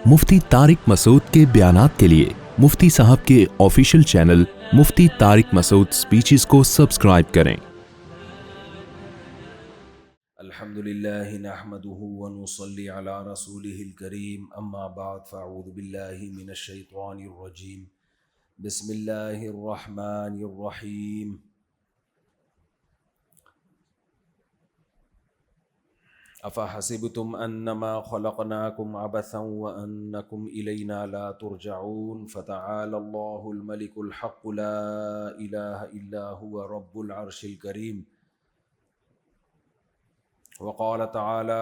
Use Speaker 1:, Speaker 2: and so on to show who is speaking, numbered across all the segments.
Speaker 1: مفتی طارق مسعود کے بیانات کے لیے مفتی صاحب کے آفیشیل چینل مفتی طارق مسعود سپیچز کو سبسکرائب کریں۔
Speaker 2: الحمد للہ نحمده ونصلی علی رسولہ الکریم، اما بعد فاعوذ باللہ من الشیطان الرجیم، بسم اللہ الرحمن الرحیم۔ افحسبتم انما خلقناکم عبثا وانکم الینا لا ترجعون، فتعالی اللہ الملک الحق لا الہ الا هو رب العرش الکریم۔ وقال تعالی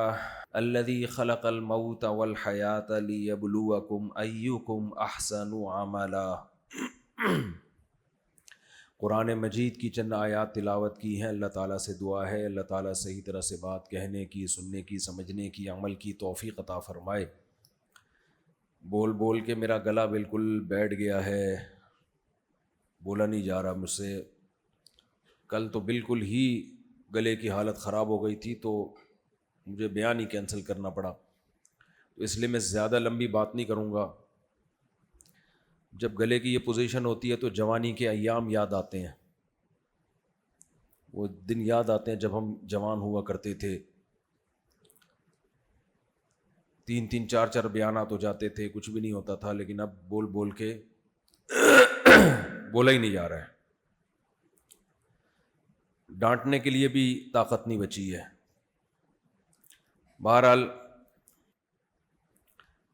Speaker 2: الذی خلق الموت والحیاة لیبلوکم ایکم احسن عملا۔ قرآن مجید کی چند آیات تلاوت کی ہیں۔ اللہ تعالیٰ سے دعا ہے اللہ تعالیٰ صحیح طرح سے بات کہنے کی، سننے کی، سمجھنے کی، عمل کی توفیق عطا فرمائے۔ بول بول کے میرا گلا بالکل بیٹھ گیا ہے، بولا نہیں جا رہا مجھ سے۔ کل تو بالکل ہی گلے کی حالت خراب ہو گئی تھی تو مجھے بیان ہی کینسل کرنا پڑا، تو اس لیے میں زیادہ لمبی بات نہیں کروں گا۔ جب گلے کی یہ پوزیشن ہوتی ہے تو جوانی کے ایام یاد آتے ہیں، وہ دن یاد آتے ہیں جب ہم جوان ہوا کرتے تھے، 3 4 بیانات ہو جاتے تھے، کچھ بھی نہیں ہوتا تھا، لیکن اب بول بول کے بولا ہی نہیں جا رہا ہے، ڈانٹنے کے لیے بھی طاقت نہیں بچی ہے۔ بہرحال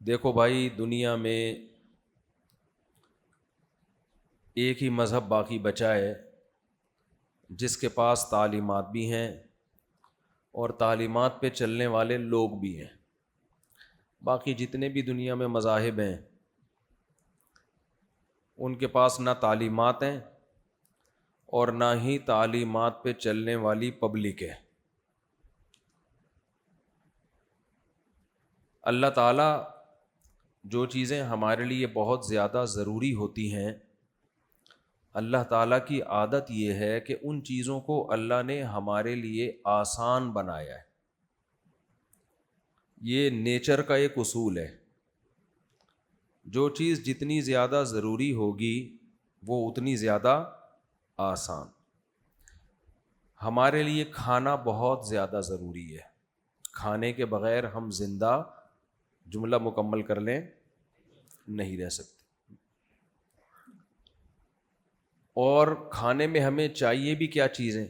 Speaker 2: دیکھو بھائی، دنیا میں ایک ہی مذہب باقی بچا ہے جس کے پاس تعلیمات بھی ہیں اور تعلیمات پہ چلنے والے لوگ بھی ہیں۔ باقی جتنے بھی دنیا میں مذاہب ہیں ان کے پاس نہ تعلیمات ہیں اور نہ ہی تعلیمات پہ چلنے والی پبلک ہے۔ اللہ تعالیٰ جو چیزیں ہمارے لیے بہت زیادہ ضروری ہوتی ہیں، اللہ تعالیٰ کی عادت یہ ہے کہ ان چیزوں کو اللہ نے ہمارے لیے آسان بنایا ہے۔ یہ نیچر کا ایک اصول ہے، جو چیز جتنی زیادہ ضروری ہوگی وہ اتنی زیادہ آسان۔ ہمارے لیے کھانا بہت زیادہ ضروری ہے، کھانے کے بغیر ہم زندہ، جملہ مکمل کر لیں، نہیں رہ سکتے۔ اور کھانے میں ہمیں چاہیے بھی کیا چیزیں؟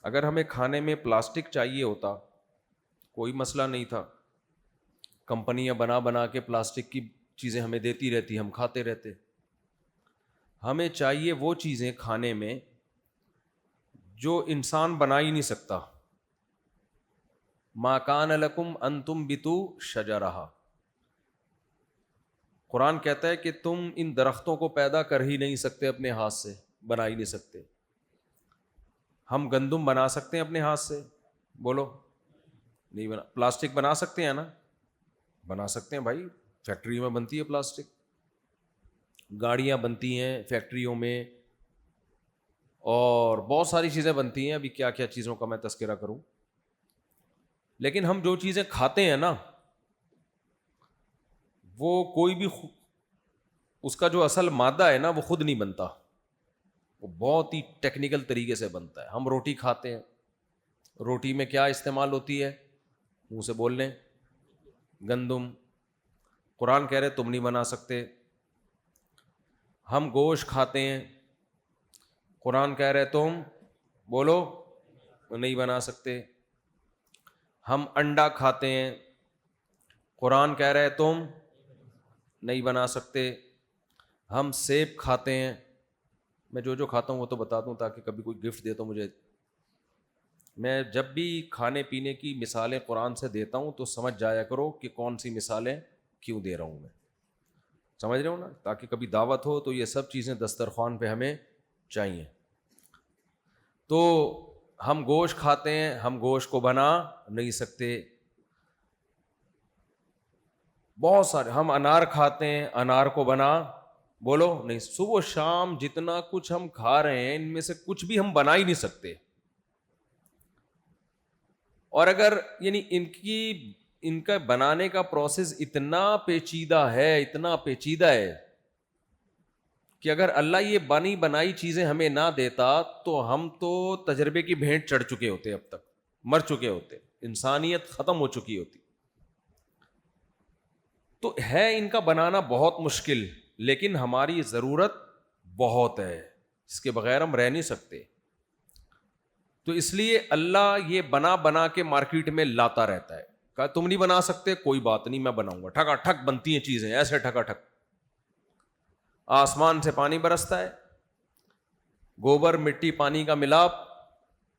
Speaker 2: اگر ہمیں کھانے میں پلاسٹک چاہیے ہوتا کوئی مسئلہ نہیں تھا، کمپنیاں بنا بنا کے پلاسٹک کی چیزیں ہمیں دیتی رہتی، ہم کھاتے رہتے۔ ہمیں چاہیے وہ چیزیں کھانے میں جو انسان بنا ہی نہیں سکتا۔ ما کان لکم ان تنبتوا شجرہا، قرآن کہتا ہے کہ تم ان درختوں کو پیدا کر ہی نہیں سکتے، اپنے ہاتھ سے بنا ہی نہیں سکتے۔ ہم گندم بنا سکتے ہیں اپنے ہاتھ سے؟ بولو، نہیں بنا۔ پلاسٹک بنا سکتے ہیں نا؟ بنا سکتے ہیں بھائی، فیکٹری میں بنتی ہے پلاسٹک، گاڑیاں بنتی ہیں فیکٹریوں میں، اور بہت ساری چیزیں بنتی ہیں، ابھی کیا کیا چیزوں کا میں تذکرہ کروں۔ لیکن ہم جو چیزیں کھاتے ہیں نا، وہ کوئی بھی اس کا جو اصل مادہ ہے نا وہ خود نہیں بنتا، وہ بہت ہی ٹیکنیکل طریقے سے بنتا ہے۔ ہم روٹی کھاتے ہیں، روٹی میں کیا استعمال ہوتی ہے؟ منہ سے بول لیں، گندم۔ قرآن کہہ رہے تم نہیں بنا سکتے۔ ہم گوشت کھاتے ہیں، قرآن کہہ رہے تم بولو نہیں بنا سکتے۔ ہم انڈا کھاتے ہیں، قرآن کہہ رہے تم نہیں بنا سکتے۔ ہم سیب کھاتے ہیں، میں جو جو کھاتا ہوں وہ تو بتا دوں تاکہ کبھی کوئی گفٹ دے تو مجھے، میں جب بھی کھانے پینے کی مثالیں قرآن سے دیتا ہوں تو سمجھ جایا کرو کہ کون سی مثالیں کیوں دے رہا ہوں میں، سمجھ رہے ہو نا، تاکہ کبھی دعوت ہو تو یہ سب چیزیں دسترخوان پہ ہمیں چاہیے۔ تو ہم گوشت کھاتے ہیں، ہم گوشت کو بنا نہیں سکتے۔ بہت سارے، ہم انار کھاتے ہیں، انار کو بنا بولو نہیں، صبح و شام جتنا کچھ ہم کھا رہے ہیں ان میں سے کچھ بھی ہم بنا ہی نہیں سکتے۔ اور اگر یعنی ان کی ان کا بنانے کا پروسیس اتنا پیچیدہ ہے کہ اگر اللہ یہ بنی بنائی چیزیں ہمیں نہ دیتا تو ہم تو تجربے کی بھینٹ چڑھ چکے ہوتے، اب تک مر چکے ہوتے، انسانیت ختم ہو چکی ہوتی. تو ہے ان کا بنانا بہت مشکل، لیکن ہماری ضرورت بہت ہے، اس کے بغیر ہم رہ نہیں سکتے. تو اس لیے اللہ یہ بنا کے مارکیٹ میں لاتا رہتا ہے. کہا تم نہیں بنا سکتے، کوئی بات نہیں، میں بناؤں گا. ٹھکا ٹھک بنتی ہیں چیزیں، ایسے ٹھکا ٹھک. آسمان سے پانی برستا ہے، گوبر مٹی پانی کا ملاپ،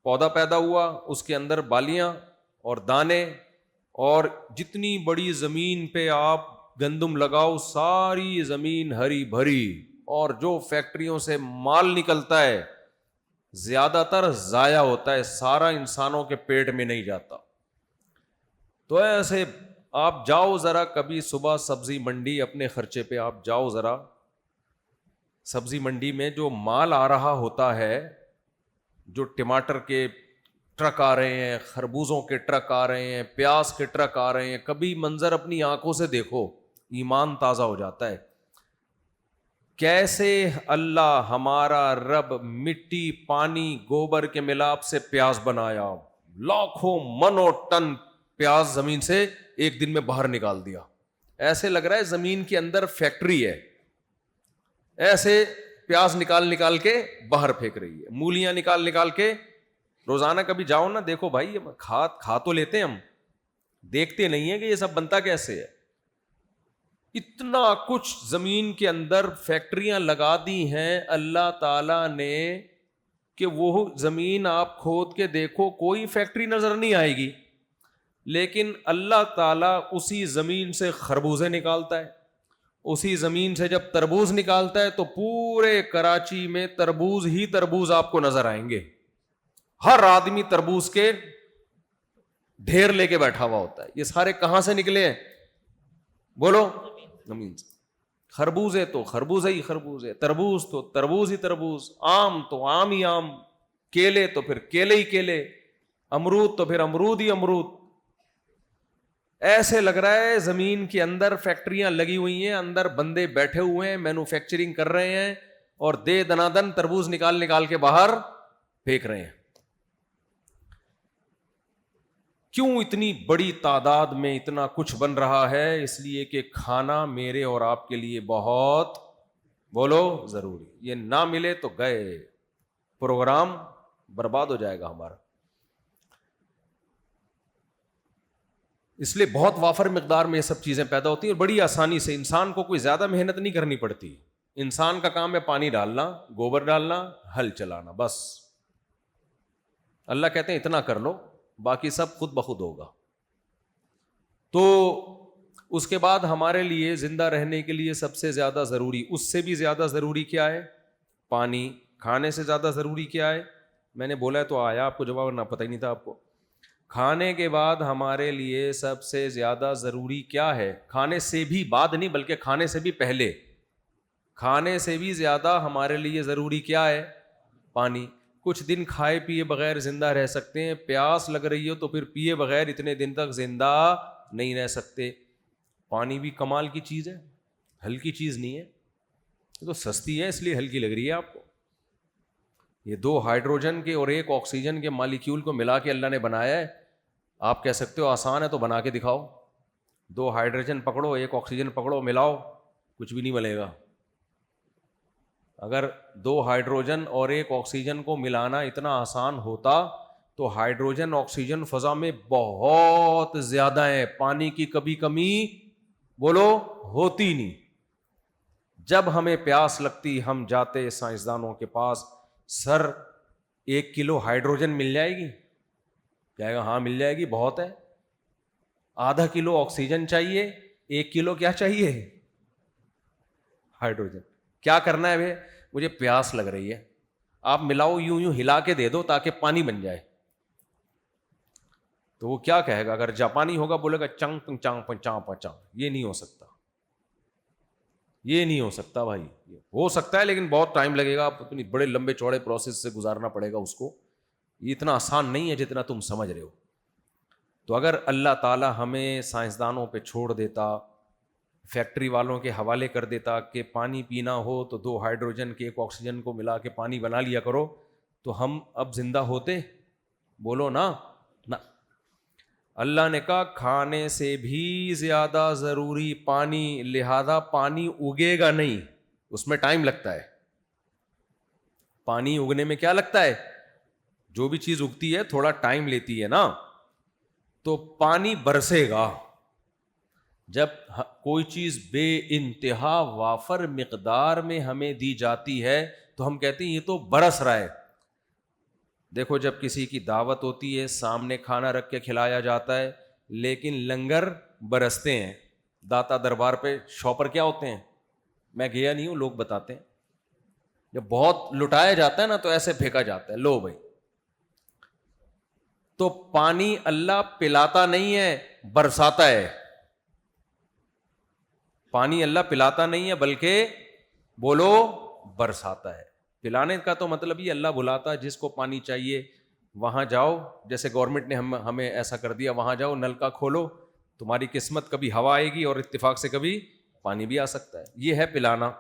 Speaker 2: پودا پیدا ہوا، اس کے اندر بالیاں اور دانے، اور جتنی بڑی زمین پہ آپ گندم لگاؤ ساری زمین ہری بھری. اور جو فیکٹریوں سے مال نکلتا ہے زیادہ تر ضائع ہوتا ہے، سارا انسانوں کے پیٹ میں نہیں جاتا. تو ایسے آپ جاؤ ذرا کبھی صبح سبزی منڈی، اپنے خرچے پہ آپ جاؤ ذرا سبزی منڈی میں، جو مال آ رہا ہوتا ہے، جو ٹماٹر کے ٹرک آ رہے ہیں، خربوزوں کے ٹرک آ رہے ہیں، پیاز کے ٹرک آ رہے ہیں، کبھی منظر اپنی آنکھوں سے دیکھو، ایمان تازہ ہو جاتا ہے. کیسے اللہ ہمارا رب مٹی پانی گوبر کے ملاپ سے پیاز بنایا، لاکھوں منوں ٹن پیاز زمین سے ایک دن میں باہر نکال دیا. ایسے لگ رہا ہے زمین کے اندر فیکٹری ہے، ایسے پیاز نکال کے باہر پھینک رہی ہے، مولیاں نکال کے. روزانہ کبھی جاؤ نا، دیکھو بھائی، کھا تو لیتے ہم، دیکھتے نہیں ہیں کہ یہ سب بنتا کیسے ہے. اتنا کچھ زمین کے اندر فیکٹریاں لگا دی ہیں اللہ تعالی نے کہ وہ زمین آپ کھود کے دیکھو کوئی فیکٹری نظر نہیں آئے گی، لیکن اللہ تعالیٰ اسی زمین سے خربوزے نکالتا ہے. اسی زمین سے جب تربوز نکالتا ہے تو پورے کراچی میں تربوز ہی تربوز آپ کو نظر آئیں گے. ہر آدمی تربوز کے ڈھیر لے کے بیٹھا ہوا ہوتا ہے. یہ سارے کہاں سے نکلے ہیں؟ بولو، زمین سے. خربوزے تو خربوزے ہی خربوزے، تربوز تو تربوز ہی تربوز، آم تو آم ہی آم، کیلے تو پھر کیلے ہی کیلے، امرود تو پھر امرود ہی امرود. ایسے لگ رہا ہے زمین کے اندر فیکٹریاں لگی ہوئی ہیں، اندر بندے بیٹھے ہوئے ہیں، مینوفیکچرنگ کر رہے ہیں، اور دے دنادن تربوز نکال کے باہر پھینک رہے ہیں. کیوں اتنی بڑی تعداد میں اتنا کچھ بن رہا ہے؟ اس لیے کہ کھانا میرے اور آپ کے لیے بہت، بولو، ضروری. یہ نہ ملے تو گئے، پروگرام برباد ہو جائے گا ہمارا. اس لیے بہت وافر مقدار میں یہ سب چیزیں پیدا ہوتی ہیں، اور بڑی آسانی سے. انسان کو کوئی زیادہ محنت نہیں کرنی پڑتی. انسان کا کام ہے پانی ڈالنا، گوبر ڈالنا، ہل چلانا، بس. اللہ کہتے ہیں اتنا کر لو، باقی سب خود بخود ہوگا. تو اس کے بعد ہمارے لیے زندہ رہنے کے لیے سب سے زیادہ ضروری، اس سے بھی زیادہ ضروری کیا ہے؟ پانی. کھانے سے زیادہ ضروری کیا ہے؟ میں نے بولا ہے تو آیا آپ کو جواب، نہ پتہ ہی نہیں تھا آپ کو. کھانے کے بعد ہمارے لیے سب سے زیادہ ضروری کیا ہے؟ کھانے سے بھی بعد نہیں، بلکہ کھانے سے بھی پہلے، کھانے سے بھی زیادہ ہمارے لیے ضروری کیا ہے؟ پانی. کچھ دن کھائے پیے بغیر زندہ رہ سکتے ہیں، پیاس لگ رہی ہو تو پھر پیے بغیر اتنے دن تک زندہ نہیں رہ سکتے. پانی بھی کمال کی چیز ہے، ہلکی چیز نہیں ہے. یہ تو سستی ہے اس لیے ہلکی لگ رہی ہے آپ کو. یہ 2 ہائیڈروجن کے اور 1 آکسیجن کے مالیکیول کو ملا کے اللہ نے بنایا ہے. آپ کہہ سکتے ہو آسان ہے، تو بنا کے دکھاؤ. 2 ہائیڈروجن پکڑو، 1 آکسیجن پکڑو، ملاؤ، کچھ بھی نہیں ملے گا. اگر 2 ہائیڈروجن اور 1 آکسیجن کو ملانا اتنا آسان ہوتا تو ہائیڈروجن آکسیجن فضا میں بہت زیادہ ہیں، پانی کی کبھی کمی، بولو، ہوتی نہیں. جب ہمیں پیاس لگتی ہم جاتے سائنسدانوں کے پاس، سر 1 کلو ہائیڈروجن مل جائے گی؟ کہے گا ہاں مل جائے گی، بہت ہے. ½ کلو آکسیجن چاہیے، 1 کلو کیا چاہیے؟ ہائیڈروجن. کیا کرنا ہے؟ مجھے پیاس لگ رہی ہے، آپ ملاؤ، یوں ہلا کے دے دو تاکہ پانی بن جائے. تو وہ کیا کہے گا؟ اگر جاپانی ہوگا بولے گا چنگ پنگ چانگ پنگ چانگ پچانگ. یہ نہیں ہو سکتا، یہ نہیں ہو سکتا بھائی. ہو سکتا ہے لیکن بہت ٹائم لگے گا، اتنی بڑے لمبے چوڑے پروسیس سے گزارنا پڑے گا اس کو. یہ اتنا آسان نہیں ہے جتنا تم سمجھ رہے ہو. تو اگر اللہ تعالیٰ ہمیں سائنسدانوں پہ چھوڑ دیتا، فیکٹری والوں کے حوالے کر دیتا کہ پانی پینا ہو تو 2 ہائیڈروجن کے 1 آکسیجن کو ملا کے پانی بنا لیا کرو، تو ہم اب زندہ ہوتے؟ بولو نا۔ نہ، اللہ نے کہا کھانے سے بھی زیادہ ضروری پانی، لہذا پانی اگے گا نہیں، اس میں ٹائم لگتا ہے۔ پانی اگنے میں کیا لگتا ہے؟ جو بھی چیز اگتی ہے تھوڑا ٹائم لیتی ہے نا۔ تو پانی برسے گا جب کوئی چیز بے انتہا وافر مقدار میں ہمیں دی جاتی ہے تو ہم کہتے ہیں یہ تو برس رہا ہے۔ دیکھو جب کسی کی دعوت ہوتی ہے، سامنے کھانا رکھ کے کھلایا جاتا ہے، لیکن لنگر برستے ہیں۔ داتا دربار پہ شاپر کیا ہوتے ہیں؟ میں گیا نہیں ہوں، لوگ بتاتے ہیں، جب بہت لٹایا جاتا ہے نا تو ایسے پھینکا جاتا ہے، لو بھائی۔ تو پانی اللہ پلاتا نہیں ہے، برساتا ہے۔ پانی اللہ پلاتا نہیں ہے بلکہ بولو برساتا ہے۔ پلانے کا تو مطلب یہ اللہ بلاتا ہے جس کو پانی چاہیے وہاں جاؤ، جیسے گورنمنٹ نے ہمیں ایسا کر دیا، وہاں جاؤ، نل کا کھولو، تمہاری قسمت کبھی ہوا آئے گی اور اتفاق سے کبھی پانی بھی آ سکتا ہے۔ یہ ہے پلانا۔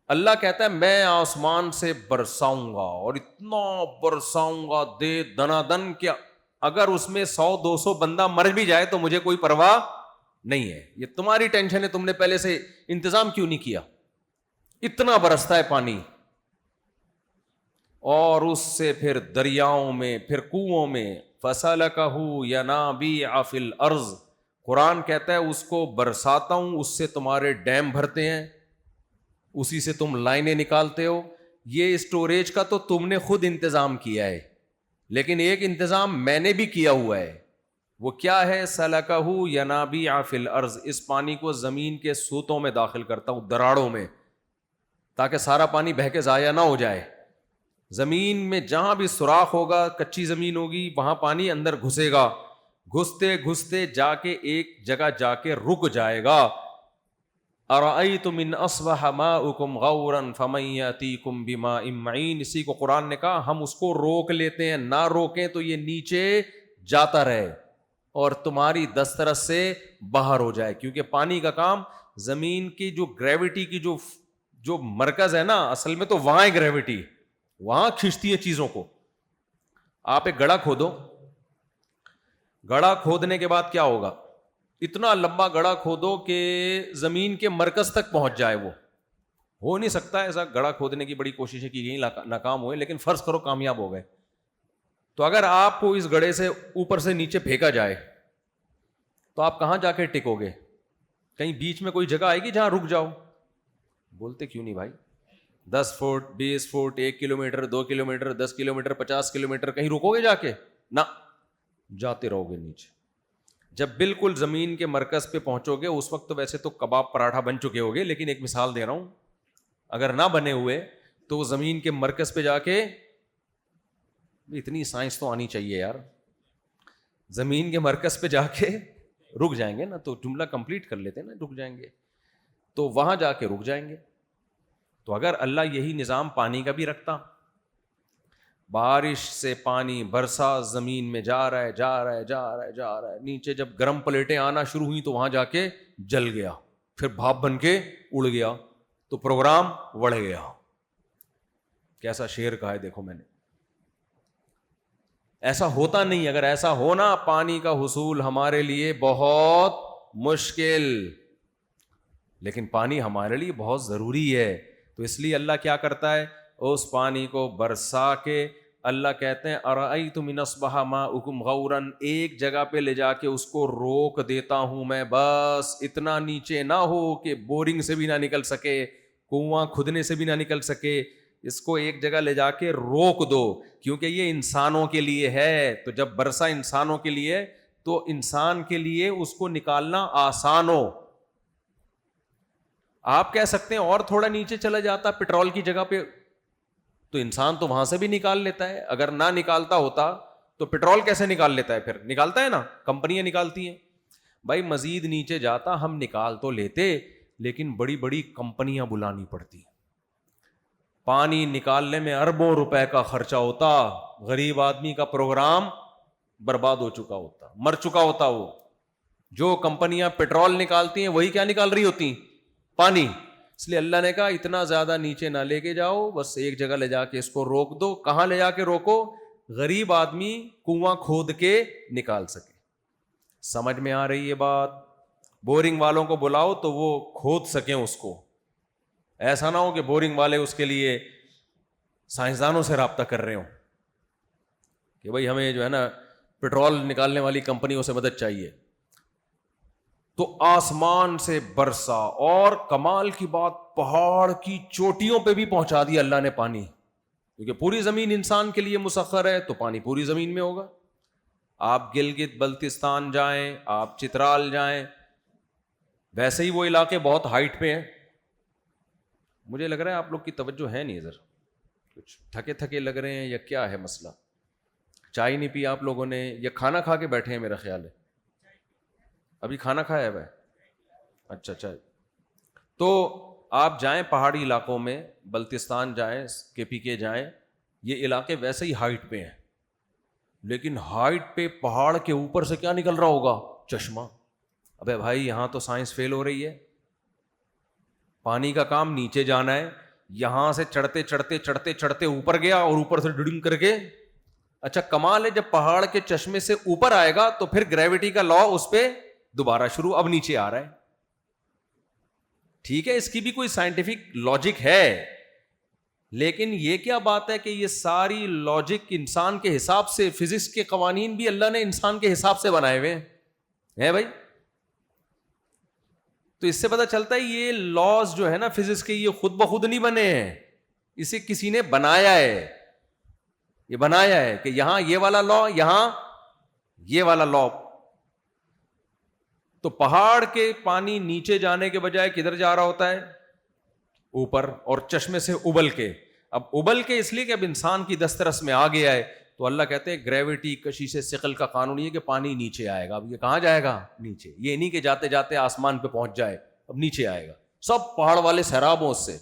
Speaker 2: اللہ کہتا ہے میں آسمان سے برساؤں گا، اور اتنا برساؤں گا دے دنا دن کیا، اگر اس میں 100-200 بندہ مر بھی جائے تو مجھے کوئی پرواہ نہیں ہے، یہ تمہاری ٹینشن ہے، تم نے پہلے سے انتظام کیوں نہیں کیا؟ اتنا برستا ہے پانی، اور اس سے پھر دریاؤں میں، پھر کنوؤں میں، فَسَلَكَهُ يَنَابِيعَ فِي الْأَرْضِ، قرآن کہتا ہے اس کو برساتا ہوں، اس سے تمہارے ڈیم بھرتے ہیں، اسی سے تم لائنیں نکالتے ہو۔ یہ اسٹوریج کا تو تم نے خود انتظام کیا ہے، لیکن ایک انتظام میں نے بھی کیا ہوا ہے، وہ کیا ہے؟ سَلَكَهُ يَنَابِيعَ فِي الْأَرْضِ، اس پانی کو زمین کے سوتوں میں داخل کرتا ہوں، دراڑوں میں، تاکہ سارا پانی بہہ کے ضائع نہ ہو جائے۔ زمین میں جہاں بھی سوراخ ہوگا، کچی زمین ہوگی، وہاں پانی اندر گھسے گا، گھستے گھستے جا کے ایک جگہ جا کے رک جائے گا۔ أَرَأَيْتُمْ إِنْ أَصْبَحَ مَاؤُكُمْ غَوْرًا فَمَنْ يَأْتِيكُمْ بِمَاءٍ مَّعِينٍ، اسی کو قرآن نے کہا ہم اس کو روک لیتے ہیں، نہ روکیں تو یہ نیچے جاتا رہے اور تمہاری دسترس سے باہر ہو جائے، کیونکہ پانی کا کام زمین کی جو گریوٹی کی جو مرکز ہے نا، اصل میں تو وہاں ہے گریوٹی، وہاں کھینچتی ہے چیزوں کو۔ آپ ایک گڑھا کھودو، گڑھا کھودنے کے بعد کیا ہوگا؟ اتنا لمبا گڑھا کھودو کہ زمین کے مرکز تک پہنچ جائے، وہ ہو نہیں سکتا ایسا۔ گڑھا کھودنے کی بڑی کوششیں کی گئی، ناکام ہوئے، لیکن فرض کرو کامیاب ہو گئے۔ تو اگر آپ کو اس گڑھے سے اوپر سے نیچے پھینکا جائے تو آپ کہاں جا کے ٹکو گے؟ کہیں بیچ میں کوئی جگہ آئے گی جہاں رک جاؤ؟ بولتے کیوں نہیں بھائی؟ 10 foot 20 foot 1 kilometre 2 kilometre 10 kilometre 50 kilometre کہیں رکو گے جا کے؟ نہ، جاتے رہو گے نیچے۔ جب بالکل زمین کے مرکز پہ پہنچو گے، اس وقت تو ویسے تو کباب پراٹھا بن چکے ہوگے، لیکن ایک مثال دے رہا ہوں، اگر نہ بنے ہوئے تو وہ زمین کے مرکز پہ جا کے، اتنی سائنس تو آنی چاہیے یار، زمین کے مرکز پہ جا کے رک جائیں گے نا، تو جملہ کمپلیٹ کر لیتے نا، رک جائیں گے، تو وہاں جا کے رک جائیں گے۔ تو اگر اللہ یہی نظام پانی کا بھی رکھتا، بارش سے پانی برسا زمین میں جا رہا ہے جا رہا ہے جا رہا ہے جا رہا ہے، نیچے جب گرم پلیٹیں آنا شروع ہوئی تو وہاں جا کے جل گیا، پھر بھاپ بن کے اڑ گیا، تو پروگرام بڑھ گیا۔ کیسا شعر کہا ہے دیکھو میں نے۔ ایسا ہوتا نہیں، اگر ایسا ہونا پانی کا حصول ہمارے لیے بہت مشکل، لیکن پانی ہمارے لیے بہت ضروری ہے، تو اس لیے اللہ کیا کرتا ہے؟ اس پانی کو برسا کے اللہ کہتے ہیں اَرَأَيْتُمْ إِنْ أَصْبَحَ مَاؤُكُمْ غَوْرًا، ایک جگہ پہ لے جا کے اس کو روک دیتا ہوں میں، بس اتنا نیچے نہ ہو کہ بورنگ سے بھی نہ نکل سکے، کنواں کھدنے سے بھی نہ نکل سکے، اس کو ایک جگہ لے جا کے روک دو، کیونکہ یہ انسانوں کے لیے ہے۔ تو جب برسا انسانوں کے لیے تو انسان کے لیے اس کو نکالنا آسان ہو۔ آپ کہہ سکتے ہیں اور تھوڑا نیچے چلا جاتا پٹرول کی جگہ پہ تو انسان تو وہاں سے بھی نکال لیتا ہے، اگر نہ نکالتا ہوتا تو پٹرول کیسے نکال لیتا ہے؟ پھر نکالتا ہے نا، کمپنیاں نکالتی ہیں۔ بھائی مزید نیچے جاتا ہم نکال تو لیتے، لیکن بڑی بڑی کمپنیاں بلانی پڑتی، پانی نکالنے میں اربوں روپے کا خرچہ ہوتا، غریب آدمی کا پروگرام برباد ہو چکا ہوتا, مر چکا ہوتا. وہ جو کمپنیاں پیٹرول نکالتی ہیں وہی کیا نکال رہی ہوتی؟ پانی. اس لیے اللہ نے کہا اتنا زیادہ نیچے نہ لے کے جاؤ, بس ایک جگہ لے جا کے اس کو روک دو. کہاں لے جا کے روکو؟ غریب آدمی کنواں کھود کے نکال سکے. سمجھ میں آ رہی ہے بات؟ بورنگ والوں کو بلاؤ تو وہ کھود سکیں اس کو. ایسا نہ ہو کہ بورنگ والے اس کے لیے سائنسدانوں سے رابطہ کر رہے ہوں کہ بھائی ہمیں جو ہے نا پیٹرول نکالنے والی کمپنیوں سے مدد چاہیے. تو آسمان سے برسا, اور کمال کی بات پہاڑ کی چوٹیوں پہ بھی پہنچا دیا اللہ نے پانی, کیونکہ پوری زمین انسان کے لیے مسخر ہے تو پانی پوری زمین میں ہوگا. آپ گلگت بلتستان جائیں, آپ چترال جائیں, ویسے ہی وہ علاقے بہت ہائٹ پہ ہیں. مجھے لگ رہا ہے آپ لوگ کی توجہ ہے نہیں ادھر, کچھ تھکے تھکے لگ رہے ہیں یا کیا ہے مسئلہ؟ چائے نہیں پی آپ لوگوں نے یا کھانا کھا کے بیٹھے ہیں؟ میرا خیال ہے ابھی کھانا کھایا ہے. اچھا اچھا. تو آپ جائیں پہاڑی علاقوں میں, بلتستان جائیں, KPK جائیں, یہ علاقے ویسے ہی ہائٹ پہ ہیں, لیکن ہائٹ پہ پہاڑ کے اوپر سے کیا نکل رہا ہوگا؟ چشمہ. ابے بھائی یہاں تو سائنس فیل ہو رہی ہے. پانی کا کام نیچے جانا ہے, یہاں سے چڑھتے چڑھتے چڑھتے چڑھتے اوپر گیا اور اوپر سے ڈڈنگ کر کے. اچھا کمال ہے, جب پہاڑ کے چشمے سے اوپر آئے گا تو پھر گریوٹی کا لا اس پہ دوبارہ شروع, اب نیچے آ رہا ہے. ٹھیک ہے, اس کی بھی کوئی سائنٹیفک لاجک ہے, لیکن یہ کیا بات ہے کہ یہ ساری لاجک انسان کے حساب سے, فزکس کے قوانین بھی اللہ نے انسان کے حساب سے بنائے ہوئے ہیں بھائی. تو اس سے پتہ چلتا ہے یہ لاز جو ہے نا فزکس کے, یہ خود بخود نہیں بنے ہیں, اسے کسی نے بنایا ہے. یہ بنایا ہے کہ یہاں یہ والا لا, یہاں یہ والا لا. تو پہاڑ کے پانی نیچے جانے کے بجائے کدھر جا رہا ہوتا ہے؟ اوپر, اور چشمے سے ابل کے. اب ابل کے اس لیے کہ اب انسان کی دسترس میں آ گیا ہے, تو اللہ کہتے ہیں گریوٹی, کشش ثقل کا قانون یہ کہ پانی نیچے آئے گا. اب یہ کہاں جائے گا؟ نیچے. یہ نہیں کہ جاتے جاتے آسمان پہ پہنچ جائے, اب نیچے آئے گا. سب پہاڑ والے سیراب ہوں اس سے.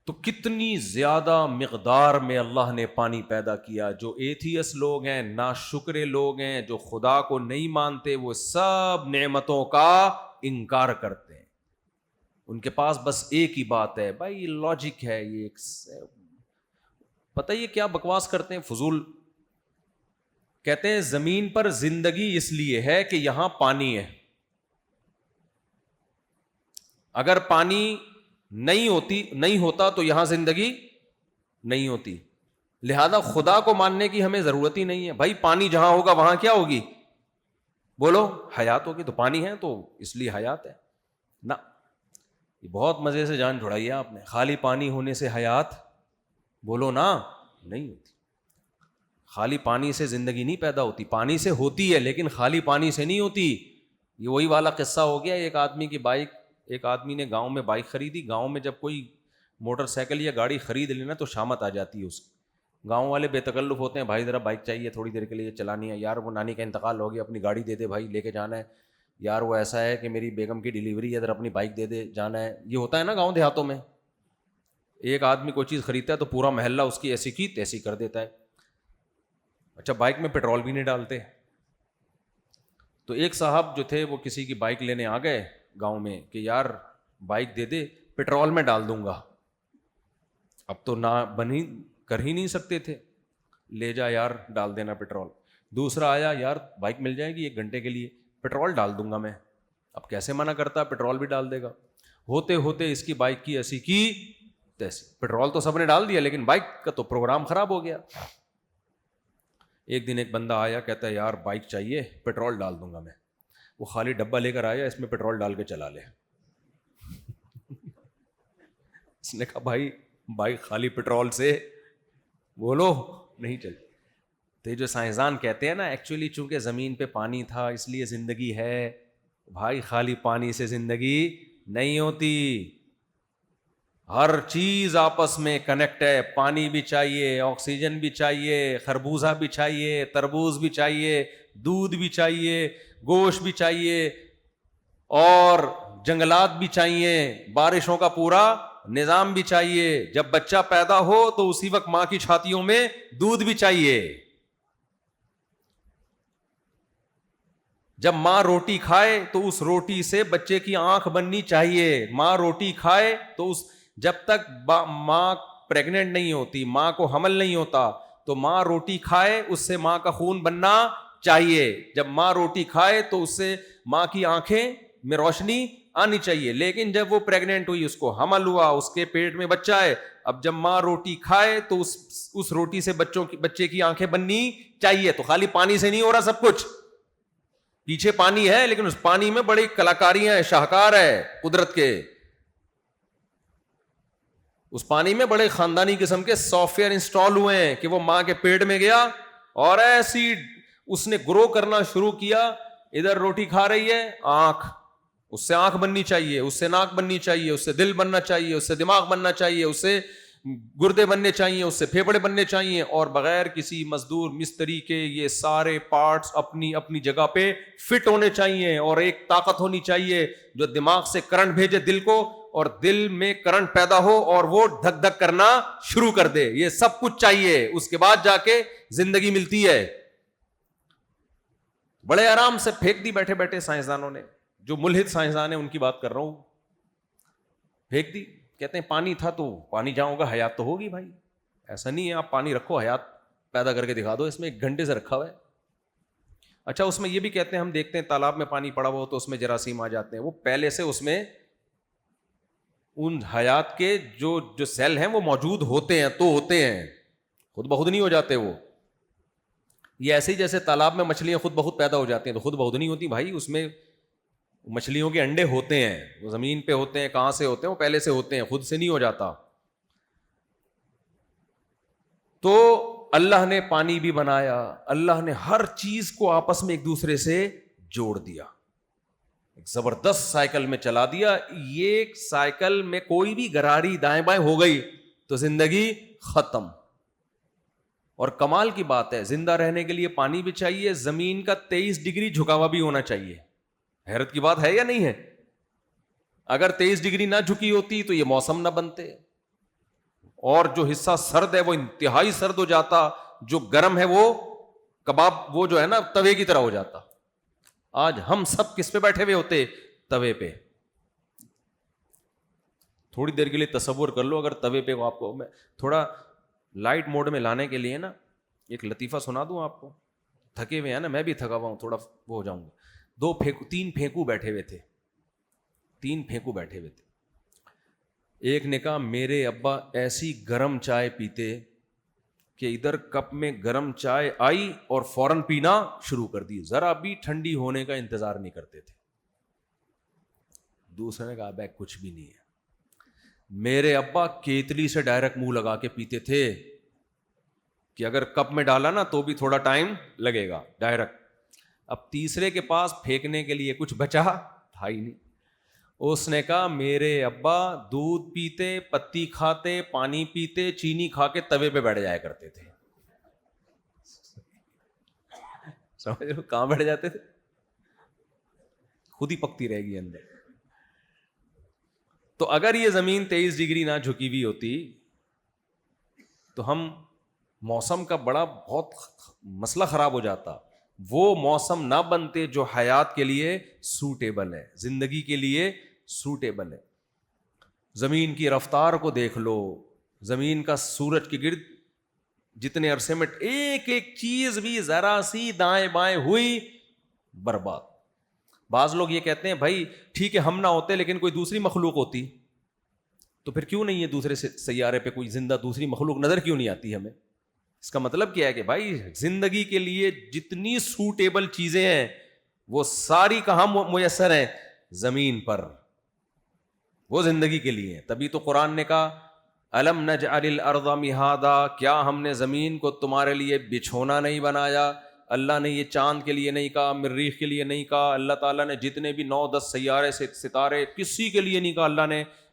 Speaker 2: تو کتنی زیادہ مقدار میں اللہ نے پانی پیدا کیا. جو ایتھیس لوگ ہیں, ناشکرے لوگ ہیں, جو خدا کو نہیں مانتے, وہ سب نعمتوں کا انکار کرتے ہیں. ان کے پاس بس ایک ہی بات ہے, بھائی لاجک ہے, یہ پتہ یہ کیا بکواس کرتے ہیں, فضول. کہتے ہیں زمین پر زندگی اس لیے ہے کہ یہاں پانی ہے. اگر پانی نہیں ہوتا تو یہاں زندگی نہیں ہوتی. لہذا خدا کو ماننے کی ہمیں ضرورت ہی نہیں ہے. بھائی پانی جہاں ہوگا وہاں کیا ہوگی؟ بولو, حیات ہوگی. تو پانی ہے تو اس لیے حیات ہے نا. یہ بہت مزے سے جان چھڑائی ہے آپ نے. خالی پانی ہونے سے حیات بولو نا نہیں ہوتی. خالی پانی سے زندگی نہیں پیدا ہوتی, پانی سے ہوتی ہے لیکن خالی پانی سے نہیں ہوتی. یہ وہی والا قصہ ہو گیا. ایک آدمی نے گاؤں میں بائک خریدی. گاؤں میں جب کوئی موٹر سائیکل یا گاڑی خرید لینا تو شامت آ جاتی ہے اس کی. گاؤں والے بے تکلف ہوتے ہیں, بھائی ذرا بائک چاہیے تھوڑی دیر کے لیے چلانی ہے. یار وہ نانی کا انتقال ہو گیا, اپنی گاڑی دے دے بھائی, لے کے جانا ہے. یار وہ ایسا ہے کہ میری بیگم کی ڈیلیوری ہے, ذرا اپنی بائک دے دے, جانا ہے. یہ ہوتا ہے نا گاؤں دیہاتوں میں. ایک آدمی کوئی چیز خریدتا ہے تو پورا محلہ اس کی ایسی کی تیسی کر دیتا ہے. اچھا بائک میں پیٹرول بھی نہیں ڈالتے. تو ایک صاحب جو تھے وہ کسی کی بائک لینے آ گئے گاؤں میں کہ یار بائک دے دے, پیٹرول میں ڈال دوں گا. اب تو نہ بنی کر ہی نہیں سکتے تھے, لے جا یار ڈال دینا پیٹرول. دوسرا آیا, یار بائک مل جائے گی 1 گھنٹے کے لیے, پیٹرول ڈال دوں گا میں. اب کیسے منع کرتا, پیٹرول بھی ڈال دے گا. ہوتے ہوتے اس کی بائک کی ایسی کی تیسی. پیٹرول تو سب نے ڈال دیا لیکن بائک کا تو پروگرام خراب ہو گیا. ایک دن ایک بندہ آیا, کہتا ہے یار بائک چاہیے, پیٹرول ڈال دوں گا میں. وہ خالی ڈبہ لے کر آیا, اس میں پیٹرول ڈال کے چلا لے. اس نے کہا بھائی بائک خالی پیٹرول سے بولو نہیں چلتی. تو یہ جو سائنسدان کہتے ہیں نا, ایکچولی چونکہ زمین پہ پانی تھا اس لیے زندگی ہے. بھائی خالی پانی سے زندگی نہیں ہوتی, ہر چیز آپس میں کنیکٹ ہے. پانی بھی چاہیے, آکسیجن بھی چاہیے, خربوزہ بھی چاہیے, تربوز بھی چاہیے, دودھ بھی چاہیے, گوشت بھی چاہیے, اور جنگلات بھی چاہیے, بارشوں کا پورا نظام بھی چاہیے. جب بچہ پیدا ہو تو اسی وقت ماں کی چھاتیوں میں دودھ بھی چاہیے. جب ماں روٹی کھائے تو اس روٹی سے بچے کی آنکھ بننی چاہیے. ماں روٹی کھائے تو جب تک ماں پریگننٹ نہیں ہوتی, ماں کو حمل نہیں ہوتا, تو ماں روٹی کھائے اس سے ماں کا خون بننا چاہیے. جب ماں روٹی کھائے تو اس سے ماں کی آنکھیں میں روشنی آنی چاہیے. لیکن جب وہ پریگننٹ ہوئی, اس کو حمل ہوا, اس کے پیٹ میں بچہ ہے, اب جب ماں روٹی کھائے تو اس روٹی سے بچے کی آنکھیں بننی چاہیے. تو خالی پانی سے نہیں ہو رہا سب کچھ, پیچھے پانی ہے لیکن اس پانی میں بڑی کلاکاریاں ہیں, شاہکار ہے قدرت کے. اس پانی میں بڑے خاندانی قسم کے سافٹ ویئر انسٹال ہوئے ہیں کہ وہ ماں کے پیٹ میں گیا اور ایسی اس نے گرو کرنا شروع کیا. ادھر روٹی کھا رہی ہے, آنکھ, اس سے آنکھ بننی چاہیے, اس سے ناک بننی چاہیے, اس سے دل بننا چاہیے, اس سے دماغ بننا چاہیے, اس سے گردے بننے چاہیے, اس سے پھیپھڑے بننے چاہیے, اور بغیر کسی مزدور مستری کے یہ سارے پارٹس اپنی اپنی جگہ پہ فٹ ہونے چاہیے. اور ایک طاقت ہونی چاہیے جو دماغ سے کرنٹ بھیجے دل کو, اور دل میں کرنٹ پیدا ہو اور وہ دھک دھک کرنا شروع کر دے. یہ سب کچھ چاہیے, اس کے بعد جا کے زندگی ملتی ہے. بڑے آرام سے پھینک دی بیٹھے بیٹھے سائنسدانوں نے, جو ملحد سائنسدان ہیں ان کی بات کر رہا ہوں, پھینک دی. کہتے ہیں پانی تھا تو پانی جہاں ہوگا حیات تو ہوگی. بھائی ایسا نہیں ہے آپ پانی رکھو حیات پیدا کر کے دکھا دو, اس میں 1 گھنٹے سے رکھا ہوا ہے. اچھا اس میں یہ بھی کہتے ہیں, ہم دیکھتے ہیں تالاب میں پانی پڑا ہوا ہو تو اس میں جراثیم آ جاتے ہیں, وہ پہلے سے اس میں ان حیات کے جو سیل ہیں وہ موجود ہوتے ہیں, تو ہوتے ہیں, خود بخود نہیں ہو جاتے وہ. یہ ایسے ہی جیسے تالاب میں مچھلیاں خود بخود پیدا ہو جاتی ہیں تو خود بخود نہیں ہوتی بھائی, اس میں مچھلیوں کے انڈے ہوتے ہیں, وہ زمین پہ ہوتے ہیں, کہاں سے ہوتے ہیں, وہ پہلے سے ہوتے ہیں, خود سے نہیں ہو جاتا. تو اللہ نے پانی بھی بنایا, اللہ نے ہر چیز کو آپس میں ایک دوسرے سے جوڑ دیا, ایک زبردست سائیکل میں چلا دیا. یہ سائیکل میں کوئی بھی گراری دائیں بائیں ہو گئی تو زندگی ختم. اور کمال کی بات ہے, زندہ رہنے کے لیے پانی بھی چاہیے, زمین کا 23 ڈگری جھکاوا بھی ہونا چاہیے. حیرت کی بات ہے یا نہیں ہے؟ اگر 23 ڈگری نہ جھکی ہوتی تو یہ موسم نہ بنتے, اور جو حصہ سرد ہے وہ انتہائی سرد ہو جاتا, جو گرم ہے وہ کباب وہ جو ہے نا توے کی طرح ہو جاتا. آج ہم سب کس پہ بیٹھے ہوئے ہوتے؟ توے پہ. تھوڑی دیر کے لیے تصور کر لو, اگر توے پہ آپ کو میں تھوڑا لائٹ موڈ میں لانے کے لیے نا ایک لطیفہ سنا دوں آپ کو. تھکے ہوئے ہیں نا, میں بھی تھکا ہوا ہوں, تھوڑا وہ ہو جاؤں گا. 3 پھینکو بیٹھے ہوئے تھے, 3 پھینکو بیٹھے ہوئے تھے. ایک نے کہا میرے ابا ایسی گرم چائے پیتے کہ ادھر کپ میں گرم چائے آئی اور فوراً پینا شروع کر دی, ذرا بھی ٹھنڈی ہونے کا انتظار نہیں کرتے تھے. دوسرے نے کہا بھائی کچھ بھی نہیں ہے, میرے ابا کیتلی سے ڈائریکٹ منہ لگا کے پیتے تھے کہ اگر کپ میں ڈالا نا تو بھی تھوڑا ٹائم لگے گا, ڈائریکٹ. اب تیسرے کے پاس پھینکنے کے لیے کچھ بچا تھا ہی نہیں. اس نے کہا میرے ابا دودھ پیتے, پتی کھاتے, پانی پیتے, چینی کھا کے توے پہ بیٹھ جایا کرتے تھے. سمجھ رہے ہو کہاں بیٹھ جاتے تھے؟ خود ہی پکتی رہے گی اندر. تو اگر یہ زمین 23 ڈگری نہ جھکی ہوئی ہوتی تو ہم موسم کا بہت مسئلہ خراب ہو جاتا. وہ موسم نہ بنتے جو حیات کے لیے سوٹیبل ہے, زندگی کے لیے سوٹیبل ہے. زمین کی رفتار کو دیکھ لو, زمین کا سورج کے گرد جتنے عرصے میں ایک ایک چیز بھی ذرا سی دائیں بائیں ہوئی برباد. بعض لوگ یہ کہتے ہیں بھائی ٹھیک ہے ہم نہ ہوتے لیکن کوئی دوسری مخلوق ہوتی, تو پھر کیوں نہیں ہے دوسرے سیارے پہ کوئی زندہ دوسری مخلوق نظر کیوں نہیں آتی ہمیں؟ اس کا مطلب کیا ہے کہ بھائی زندگی کے لیے جتنی سوٹیبل چیزیں ہیں وہ ساری کہاں میسر ہیں؟ زمین پر, وہ زندگی کے لیے ہیں. تبھی تو قرآن نے کہا الم نجعل الارض مہادا, کیا ہم نے زمین کو تمہارے لیے بچھونا نہیں بنایا؟ اللہ نے یہ چاند کے لیے نہیں کہا, مریخ کے لیے نہیں کہا, اللہ تعالیٰ نے جتنے بھی 9-10 سیارے ستارے کسی کے لیے نہیں کہا.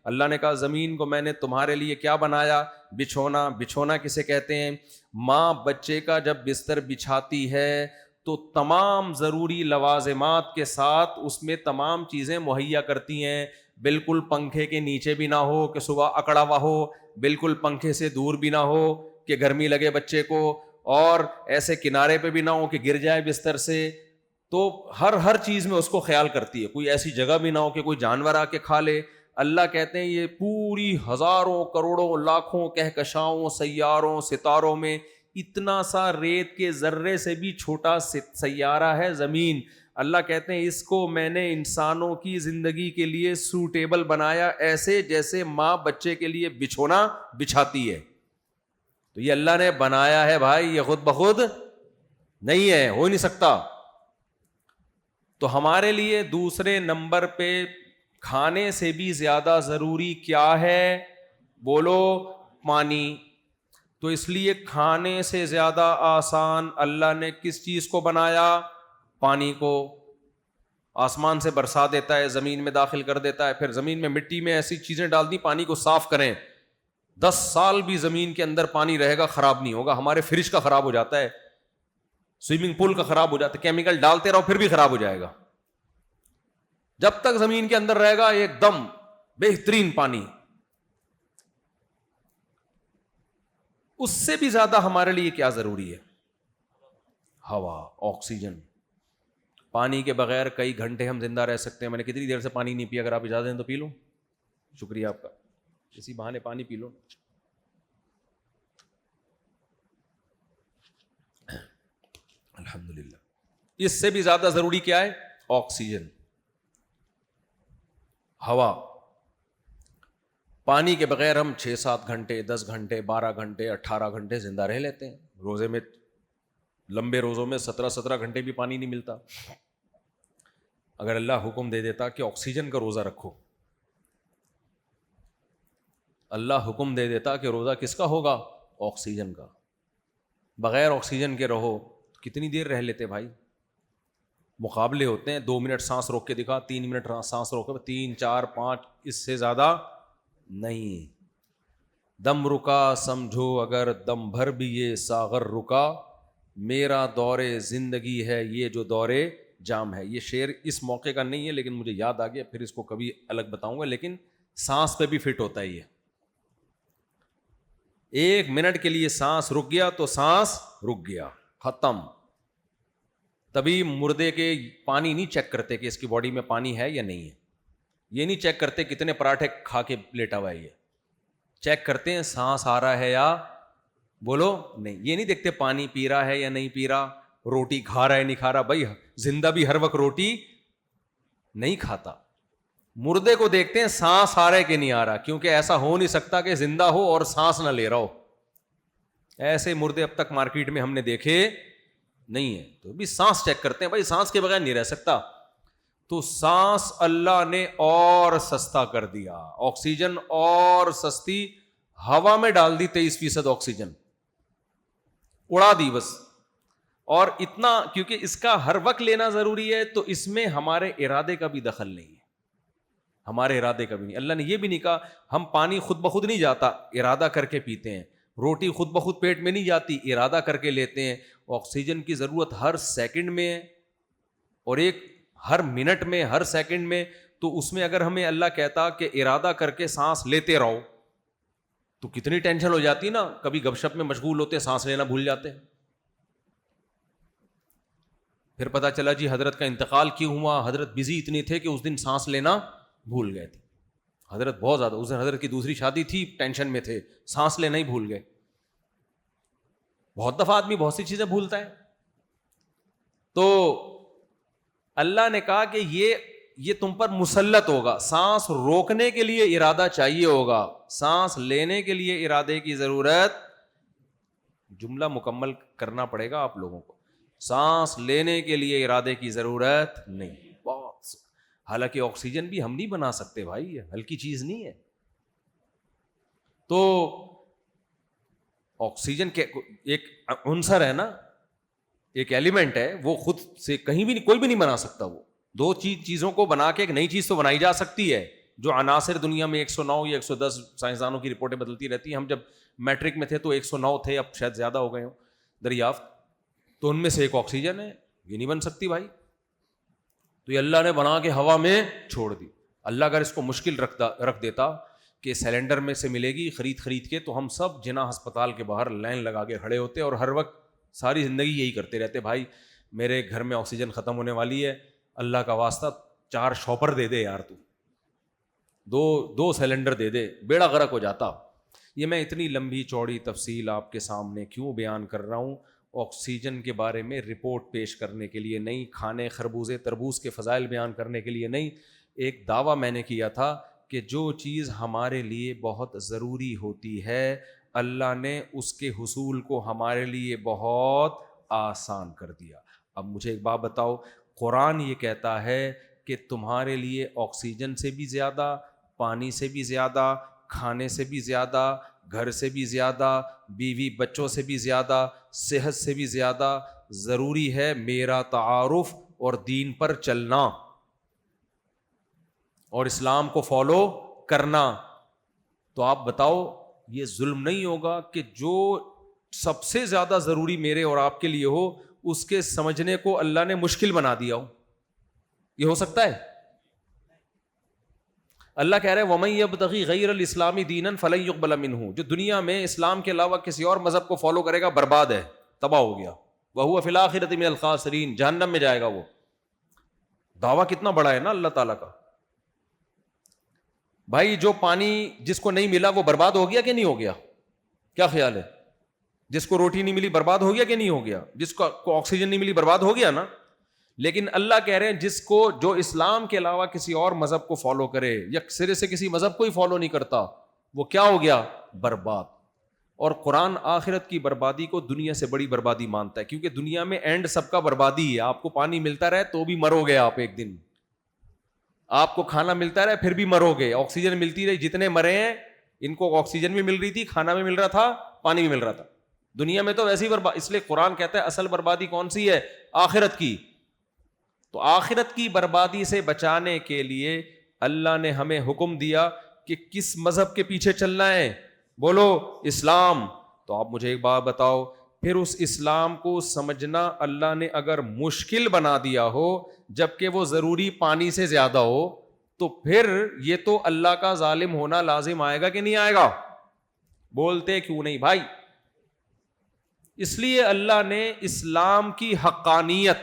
Speaker 2: اللہ نے کہا زمین کو میں نے تمہارے لیے کیا بنایا؟ بچھونا. بچھونا کسے کہتے ہیں؟ ماں بچے کا جب بستر بچھاتی ہے تو تمام ضروری لوازمات کے ساتھ اس میں تمام چیزیں مہیا کرتی ہیں. بالکل پنکھے کے نیچے بھی نہ ہو کہ صبح اکڑا ہوا ہو, بالکل پنکھے سے دور بھی نہ ہو کہ گرمی لگے بچے کو, اور ایسے کنارے پہ بھی نہ ہو کہ گر جائے بستر سے. تو ہر چیز میں اس کو خیال کرتی ہے, کوئی ایسی جگہ بھی نہ ہو کہ کوئی جانور آ کے کھا لے. اللہ کہتے ہیں یہ پوری ہزاروں کروڑوں لاکھوں کہکشاؤں سیاروں ستاروں میں اتنا سا ریت کے ذرے سے بھی چھوٹا سیارہ ہے زمین. اللہ کہتے ہیں اس کو میں نے انسانوں کی زندگی کے لیے سوٹیبل بنایا, ایسے جیسے ماں بچے کے لیے بچھونا بچھاتی ہے. تو یہ اللہ نے بنایا ہے بھائی, یہ خود بخود نہیں ہے, ہو نہیں سکتا. تو ہمارے لیے دوسرے نمبر پہ کھانے سے بھی زیادہ ضروری کیا ہے؟ بولو, پانی. تو اس لیے کھانے سے زیادہ آسان اللہ نے کس چیز کو بنایا؟ پانی کو. آسمان سے برسا دیتا ہے, زمین میں داخل کر دیتا ہے, پھر زمین میں مٹی میں ایسی چیزیں ڈال دی پانی کو صاف کریں. 10 سال بھی زمین کے اندر پانی رہے گا, خراب نہیں ہوگا. ہمارے فریج کا خراب ہو جاتا ہے, سوئمنگ پول کا خراب ہو جاتا ہے, کیمیکل ڈالتے رہو پھر بھی خراب ہو جائے گا. جب تک زمین کے اندر رہے گا ایک دم بہترین پانی. اس سے بھی زیادہ ہمارے لیے کیا ضروری ہے؟ ہوا, آکسیجن. پانی کے بغیر کئی گھنٹے ہم زندہ رہ سکتے ہیں. میں نے کتنی دیر سے پانی نہیں پیا, اگر آپ اجازت دیں تو پی لوں. شکریہ آپ کا, اسی بہانے پانی پی لو. الحمدللہ. اس سے بھی زیادہ ضروری کیا ہے؟ آکسیجن, ہوا. پانی کے بغیر ہم 6-7 گھنٹے 10 گھنٹے 12 گھنٹے 18 گھنٹے زندہ رہ لیتے ہیں. روزے میں لمبے روزوں میں 17 گھنٹے بھی پانی نہیں ملتا. اگر اللہ حکم دے دیتا کہ آکسیجن کا روزہ رکھو, اللہ حکم دے دیتا کہ روزہ کس کا ہوگا؟ آکسیجن کا. بغیر آکسیجن کے رہو, کتنی دیر رہ لیتے بھائی؟ مقابلے ہوتے ہیں, 2 منٹ سانس روک کے دکھا, 3 منٹ سانس روک کے, 3 4 5, اس سے زیادہ نہیں. دم رکا سمجھو اگر دم بھر بھی یہ ساغر رکا, میرا دور زندگی ہے یہ جو دور جام ہے. یہ شعر اس موقع کا نہیں ہے لیکن مجھے یاد آ گیا, پھر اس کو کبھی الگ بتاؤں گا. لیکن سانس پہ بھی فٹ ہوتا ہے یہ. 1 منٹ کے لیے سانس رک گیا تو سانس رک گیا, ختم. تبھی مردے کے پانی نہیں چیک کرتے کہ اس کی باڈی میں پانی ہے یا نہیں ہے. یہ نہیں چیک کرتے کتنے پراٹھے کھا کے لیٹا ہوا ہے, یہ چیک کرتے ہیں سانس آ رہا ہے یا بولو نہیں. یہ نہیں دیکھتے پانی پی رہا ہے یا نہیں پی رہا, روٹی کھا رہا ہے نہیں کھا رہا. بھائی زندہ بھی ہر وقت روٹی نہیں کھاتا. مردے کو دیکھتے ہیں سانس آ رہا ہے کہ نہیں آ رہا, کیونکہ ایسا ہو نہیں سکتا کہ زندہ ہو اور سانس نہ لے رہا ہو. ایسے مردے اب تک مارکیٹ میں ہم نے دیکھے نہیں ہے. تو بھی سانس چیک کرتے ہیں, بھائی سانس کے بغیر نہیں رہ سکتا. تو سانس اللہ نے اور سستا کر دیا, آکسیجن اور سستی. ہوا میں ڈال دی 23% آکسیجن, اڑا دی بس. اور اتنا کیونکہ اس کا ہر وقت لینا ضروری ہے, تو اس میں ہمارے ارادے کا بھی دخل نہیں ہے, ہمارے ارادے کا بھی نہیں. اللہ نے یہ بھی نہیں کہا ہم پانی خود بخود نہیں جاتا, ارادہ کر کے پیتے ہیں. روٹی خود بخود پیٹ میں نہیں جاتی, ارادہ کر کے لیتے ہیں. آکسیجن کی ضرورت ہر سیکنڈ میں ہے, اور ایک ہر منٹ میں ہر سیکنڈ میں. تو اس میں اگر ہمیں اللہ کہتا کہ ارادہ کر کے سانس لیتے رہو, تو کتنی ٹینشن ہو جاتی نا. کبھی گپ شپ میں مشغول ہوتے, سانس لینا بھول جاتے. پھر پتا چلا جی حضرت کا انتقال کیوں ہوا, حضرت بزی اتنے تھے کہ اس دن سانس لینا بھول گئے تھے. حضرت بہت زیادہ, اس دن حضرت کی دوسری شادی تھی, ٹینشن میں تھے, سانس لینا ہی بھول گئے. بہت دفعہ آدمی بہت سی چیزیں بھولتا ہے. تو اللہ نے کہا کہ یہ تم پر مسلط ہوگا. سانس روکنے کے لیے ارادہ چاہیے ہوگا, سانس لینے کے لیے ارادے کی ضرورت. جملہ مکمل کرنا پڑے گا آپ لوگوں کو. سانس لینے کے لیے ارادے کی ضرورت نہیں. بہت حالانکہ آکسیجن بھی ہم نہیں بنا سکتے بھائی, یہ ہلکی چیز نہیں ہے. تو آکسیجن کے ایک عنصر ہے نا, ایک ایلیمنٹ ہے, وہ خود سے کہیں بھی کوئی بھی نہیں بنا سکتا. وہ 2 چیزوں کو بنا کے ایک نئی چیز تو بنائی جا سکتی ہے. جو عناصر دنیا میں 109 یا 110 سائنسدانوں کی رپورٹیں بدلتی رہتی ہیں. ہم جب میٹرک میں تھے تو 109 تھے, اب شاید زیادہ ہو گئے ہوں دریافت. تو ان میں سے ایک آکسیجن ہے, یہ نہیں بن سکتی بھائی. تو یہ اللہ نے بنا کے ہوا میں چھوڑ دی. اللہ اگر اس کو مشکل رکھ دیتا کہ سلنڈر میں سے ملے گی خرید کے, تو ہم سب جنا ہسپتال کے باہر لائن لگا کے کھڑے ہوتے اور ہر وقت ساری زندگی یہی کرتے رہتے. بھائی میرے گھر میں آکسیجن ختم ہونے والی ہے, اللہ کا واسطہ 4 شاپر دے دے یار, تو دو سلنڈر دے دے, بیڑا غرق ہو جاتا. یہ میں اتنی لمبی چوڑی تفصیل آپ کے سامنے کیوں بیان کر رہا ہوں؟ آکسیجن کے بارے میں رپورٹ پیش کرنے کے لیے نہیں, کھانے خربوزے تربوز کے فضائل بیان کرنے کے لیے نہیں. ایک دعویٰ میں نے کیا تھا کہ جو چیز ہمارے لیے بہت ضروری ہوتی ہے اللہ نے اس کے حصول کو ہمارے لیے بہت آسان کر دیا. اب مجھے ایک بات بتاؤ, قرآن یہ کہتا ہے کہ تمہارے لیے آکسیجن سے بھی زیادہ, پانی سے بھی زیادہ, کھانے سے بھی زیادہ, گھر سے بھی زیادہ, بیوی بچوں سے بھی زیادہ, صحت سے بھی زیادہ ضروری ہے میرا تعارف اور دین پر چلنا اور اسلام کو فالو کرنا. تو آپ بتاؤ یہ ظلم نہیں ہوگا کہ جو سب سے زیادہ ضروری میرے اور آپ کے لیے ہو اس کے سمجھنے کو اللہ نے مشکل بنا دیا ہو؟ یہ ہو سکتا ہے؟ اللہ کہہ رہے وَمَن يَبْتَغِي غَيْرَ الْإِسْلَامِ دِينًا فَلَن يُقْبَلَ مِنْهُ, جو دنیا میں اسلام کے علاوہ کسی اور مذہب کو فالو کرے گا برباد ہے, تباہ ہو گیا. وَهُوَ فِي الْآخِرَةِ مِنَ الْخَاسِرِينَ, جہنم میں جائے گا وہ. دعویٰ کتنا بڑا ہے نا اللہ تعالیٰ کا. بھائی جو پانی جس کو نہیں ملا وہ برباد ہو گیا کہ نہیں ہو گیا؟ کیا خیال ہے؟ جس کو روٹی نہیں ملی برباد ہو گیا کہ نہیں ہو گیا؟ جس کو آکسیجن نہیں ملی برباد ہو گیا نا. لیکن اللہ کہہ رہے ہیں جس کو جو اسلام کے علاوہ کسی اور مذہب کو فالو کرے یا سرے سے کسی مذہب کو ہی فالو نہیں کرتا وہ کیا ہو گیا؟ برباد. اور قرآن آخرت کی بربادی کو دنیا سے بڑی بربادی مانتا ہے, کیونکہ دنیا میں اینڈ سب کا بربادی ہے. آپ کو پانی ملتا رہے تو بھی مرو گے آپ ایک دن, آپ کو کھانا ملتا رہے پھر بھی مرو گے, آکسیجن ملتی رہی, جتنے مرے ہیں ان کو آکسیجن بھی مل رہی تھی, کھانا بھی مل رہا تھا, پانی بھی مل رہا تھا. دنیا میں تو ویسی برباد, اس لیے قرآن کہتا ہے اصل بربادی کون سی ہے؟ آخرت کی. تو آخرت کی بربادی سے بچانے کے لیے اللہ نے ہمیں حکم دیا کہ کس مذہب کے پیچھے چلنا ہے؟ بولو اسلام. تو آپ مجھے ایک بات بتاؤ, پھر اس اسلام کو سمجھنا اللہ نے اگر مشکل بنا دیا ہو جبکہ وہ ضروری پانی سے زیادہ ہو, تو پھر یہ تو اللہ کا ظالم ہونا لازم آئے گا کہ نہیں آئے گا؟ بولتے کیوں نہیں بھائی؟ اس لیے اللہ نے اسلام کی حقانیت,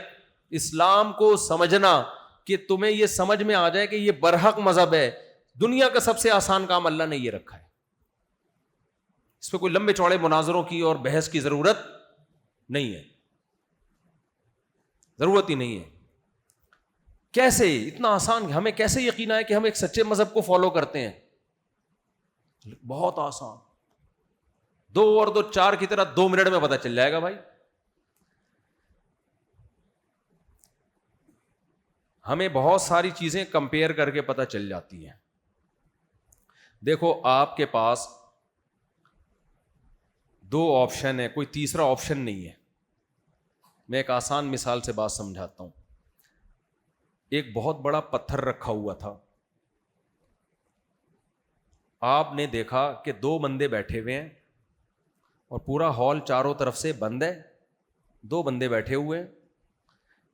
Speaker 2: اسلام کو سمجھنا کہ تمہیں یہ سمجھ میں آ جائے کہ یہ برحق مذہب ہے, دنیا کا سب سے آسان کام اللہ نے یہ رکھا ہے. اس پہ کوئی لمبے چوڑے مناظروں کی اور بحث کی ضرورت نہیں ہے, ضرورت ہی نہیں ہے. کیسے اتنا آسان, ہمیں کیسے یقین آئے کہ ہم ایک سچے مذہب کو فالو کرتے ہیں؟ بہت آسان, 2 اور 2 4 کی طرح 2 منٹ میں پتہ چل جائے گا بھائی. ہمیں بہت ساری چیزیں کمپیئر کر کے پتہ چل جاتی ہیں. دیکھو آپ کے پاس 2 آپشن ہے, کوئی تیسرا آپشن نہیں ہے. میں ایک آسان مثال سے بات سمجھاتا ہوں. ایک بہت بڑا پتھر رکھا ہوا تھا, آپ نے دیکھا کہ 2 بندے بیٹھے ہوئے ہیں اور پورا ہال چاروں طرف سے بند ہے, 2 بندے بیٹھے ہوئے ہیں,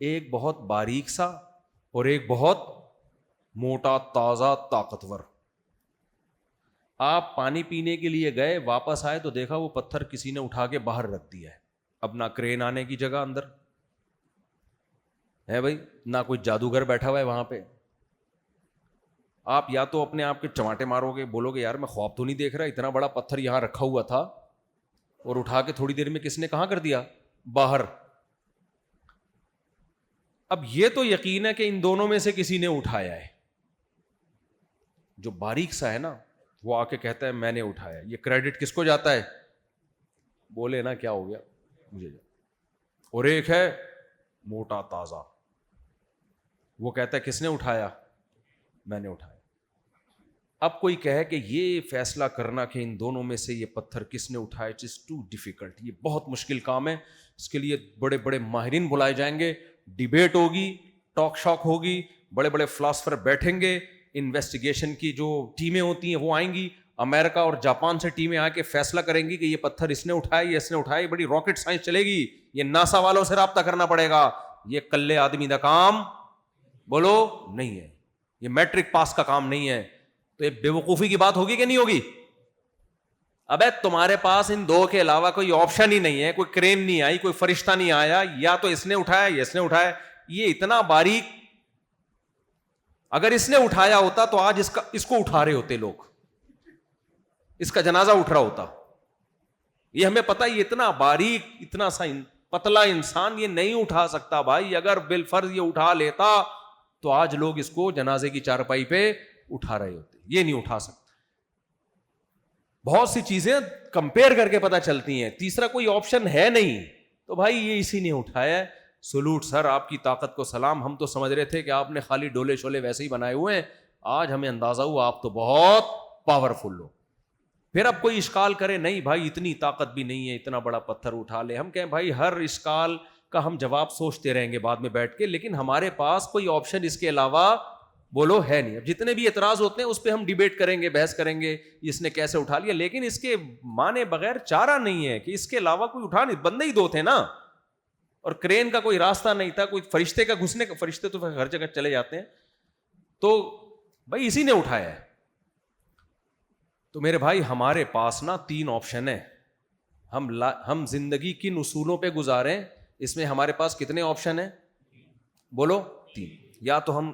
Speaker 2: ایک بہت باریک سا اور ایک بہت موٹا تازہ طاقتور. آپ پانی پینے کے لیے گئے, واپس آئے تو دیکھا وہ پتھر کسی نے اٹھا کے باہر رکھ دیا ہے. اب نہ کرین آنے کی جگہ اندر ہے بھائی, نہ کوئی جادوگر بیٹھا ہوا ہے وہاں پہ. آپ یا تو اپنے آپ کے چماٹے مارو گے, بولو گے یار میں خواب تو نہیں دیکھ رہا, اتنا بڑا پتھر یہاں رکھا ہوا تھا اور اٹھا کے تھوڑی دیر میں کس نے کہاں کر دیا؟ باہر. اب یہ تو یقین ہے کہ ان دونوں میں سے کسی نے اٹھایا ہے. جو باریک سا ہے نا وہ آ کے کہتا ہے میں نے اٹھایا. یہ کریڈٹ کس کو جاتا ہے؟ بولے نا کیا ہو گیا مجھے. اور ایک ہے موٹا تازہ, وہ کہتا ہے کس نے اٹھایا؟ میں نے اٹھایا. اب کوئی کہے کہ یہ فیصلہ کرنا کہ ان دونوں میں سے یہ پتھر کس نے اٹھایا, اٹ از ٹو ڈیفیکلٹ, یہ بہت مشکل کام ہے. اس کے لیے بڑے بڑے ماہرین بلائے جائیں گے, ڈیبیٹ ہوگی, ٹاک شاک ہوگی, بڑے بڑے فلاسفر بیٹھیں گے, انویسٹیگیشن کی جو ٹیمیں ہوتی ہیں وہ آئیں گی, امریکہ اور جاپان سے ٹیمیں آ کے فیصلہ کریں گی کہ یہ پتھر اس نے اٹھایا یا اس نے اٹھایا. بڑی راکٹ سائنس چلے گی, یہ ناسا والوں سے رابطہ کرنا پڑے گا. یہ کلے آدمی کا کام بولو نہیں ہے, یہ میٹرک پاس کا کام نہیں ہے. تو یہ بے وقوفی کی بات ہوگی کہ نہیں ہوگی؟ ابے تمہارے پاس ان دو کے علاوہ کوئی آپشن ہی نہیں ہے, کوئی کرین نہیں آئی, کوئی فرشتہ نہیں آیا, یا تو اس نے اٹھایا یا اس نے اٹھایا. یہ اتنا باریک, اگر اس نے اٹھایا ہوتا تو آج اس کو اٹھا رہے ہوتے لوگ, اس کا جنازہ اٹھ رہا ہوتا. یہ ہمیں پتہ, یہ اتنا باریک, اتنا سا پتلا انسان یہ نہیں اٹھا سکتا بھائی. اگر بالفرض یہ اٹھا لیتا تو آج لوگ اس کو جنازے کی چارپائی پہ اٹھا رہے ہوتے, یہ نہیں اٹھا سکتا. بہت سی چیزیں کمپیئر کر کے پتہ چلتی ہیں. تیسرا کوئی آپشن ہے نہیں, تو بھائی یہ اسی نے اٹھایا ہے. سلوٹ سر, آپ کی طاقت کو سلام. ہم تو سمجھ رہے تھے کہ آپ نے خالی ڈولے شولے ویسے ہی بنائے ہوئے ہیں, آج ہمیں اندازہ ہوا آپ تو بہت پاورفل ہو. پھر اب کوئی اشکال کرے, نہیں بھائی اتنی طاقت بھی نہیں ہے اتنا بڑا پتھر اٹھا لے. ہم کہیں بھائی ہر اشکال کا ہم جواب سوچتے رہیں گے بعد میں بیٹھ کے, لیکن ہمارے پاس کوئی آپشن اس کے علاوہ بولو ہے نہیں. اب جتنے بھی اعتراض ہوتے ہیں اس پہ ہم ڈیبیٹ کریں گے, بحث کریں گے, اس نے کیسے اٹھا لیا, لیکن اس کے مانے بغیر چارہ نہیں ہے کہ اس کے علاوہ کوئی اٹھا نہیں. بندے ہی دو تھے نا, اور کرین کا کوئی راستہ نہیں تھا, کوئی فرشتے کا گھسنے کا, فرشتے تو ہر جگہ چلے جاتے ہیں, تو بھائی اسی نے اٹھایا ہے. تو میرے بھائی ہمارے پاس نا 3 آپشن ہیں. ہم زندگی کن اصولوں پہ گزاریں, اس میں ہمارے پاس کتنے آپشن ہیں بولو؟ 3. یا تو ہم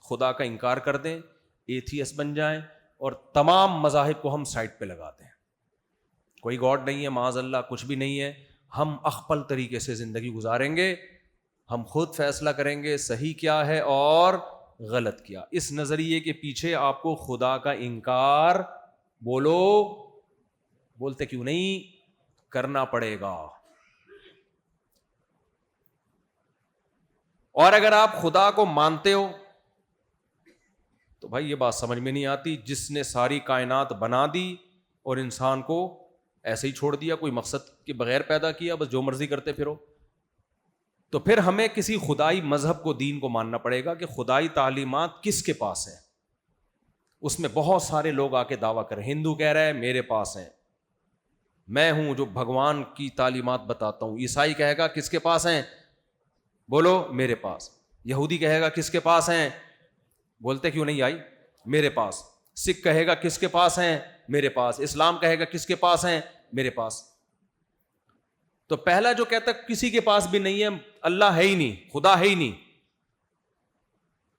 Speaker 2: خدا کا انکار کر دیں, ایتھیسٹ بن جائیں, اور تمام مذاہب کو ہم سائڈ پہ لگا دیں, کوئی گاڈ نہیں ہے, معاذ اللہ کچھ بھی نہیں ہے. ہم اخپل طریقے سے زندگی گزاریں گے, ہم خود فیصلہ کریں گے صحیح کیا ہے اور غلط کیا. اس نظریے کے پیچھے آپ کو خدا کا انکار بولو, بولتے کیوں نہیں, کرنا پڑے گا. اور اگر آپ خدا کو مانتے ہو تو بھائی یہ بات سمجھ میں نہیں آتی, جس نے ساری کائنات بنا دی اور انسان کو ایسے ہی چھوڑ دیا, کوئی مقصد کے بغیر پیدا کیا, بس جو مرضی کرتے پھرو, تو پھر ہمیں کسی خدائی مذہب کو, دین کو ماننا پڑے گا کہ خدائی تعلیمات کس کے پاس ہیں. اس میں بہت سارے لوگ آ کے دعویٰ کریں. ہندو کہہ رہا ہے میرے پاس ہیں, میں ہوں جو بھگوان کی تعلیمات بتاتا ہوں. عیسائی کہے گا کس کے پاس ہیں بولو؟ میرے پاس. یہودی کہے گا کس کے پاس ہیں, بولتے کیوں نہیں آئی, میرے پاس. سکھ کہے گا کس کے پاس ہیں, میرے پاس. اسلام کہے گا کس کے پاس ہیں, میرے پاس. تو پہلا جو کہتا ہے کسی کے پاس بھی نہیں ہے, اللہ ہے ہی نہیں, خدا ہے ہی نہیں,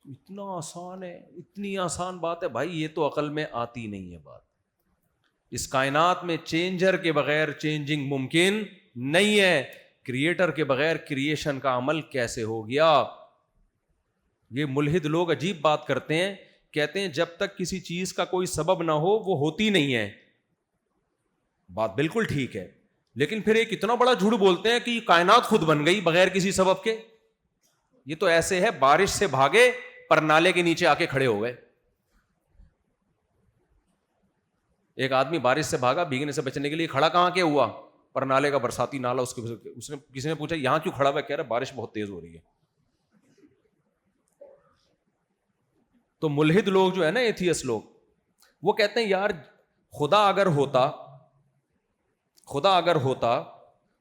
Speaker 2: اتنا آسان ہے, اتنی آسان بات ہے بھائی, یہ تو عقل میں آتی نہیں ہے بات. اس کائنات میں چینجر کے بغیر چینجنگ ممکن نہیں ہے. کریٹر کے بغیر کریشن کا عمل کیسے ہو گیا؟ یہ ملحد لوگ عجیب بات کرتے ہیں, کہتے ہیں جب تک کسی چیز کا کوئی سبب نہ ہو وہ ہوتی نہیں ہے. بات بالکل ٹھیک ہے, لیکن پھر ایک اتنا بڑا جھوٹ بولتے ہیں کہ کائنات خود بن گئی بغیر کسی سبب کے. یہ تو ایسے ہے بارش سے بھاگے پر نالے کے نیچے آ کے کھڑے ہو گئے. ایک آدمی بارش سے بھاگا بھیگنے سے بچنے کے لیے, کھڑا کہاں کے ہوا؟ پر نالے کا, برساتی نالا. اس نے کسی نے پوچھا یہاں کیوں کھڑا ہوا؟ کہہ رہا بارش بہت تیز ہو رہی ہے. تو ملحد لوگ جو ہے نا, ایتھیسٹ لوگ, وہ کہتے ہیں یار خدا اگر ہوتا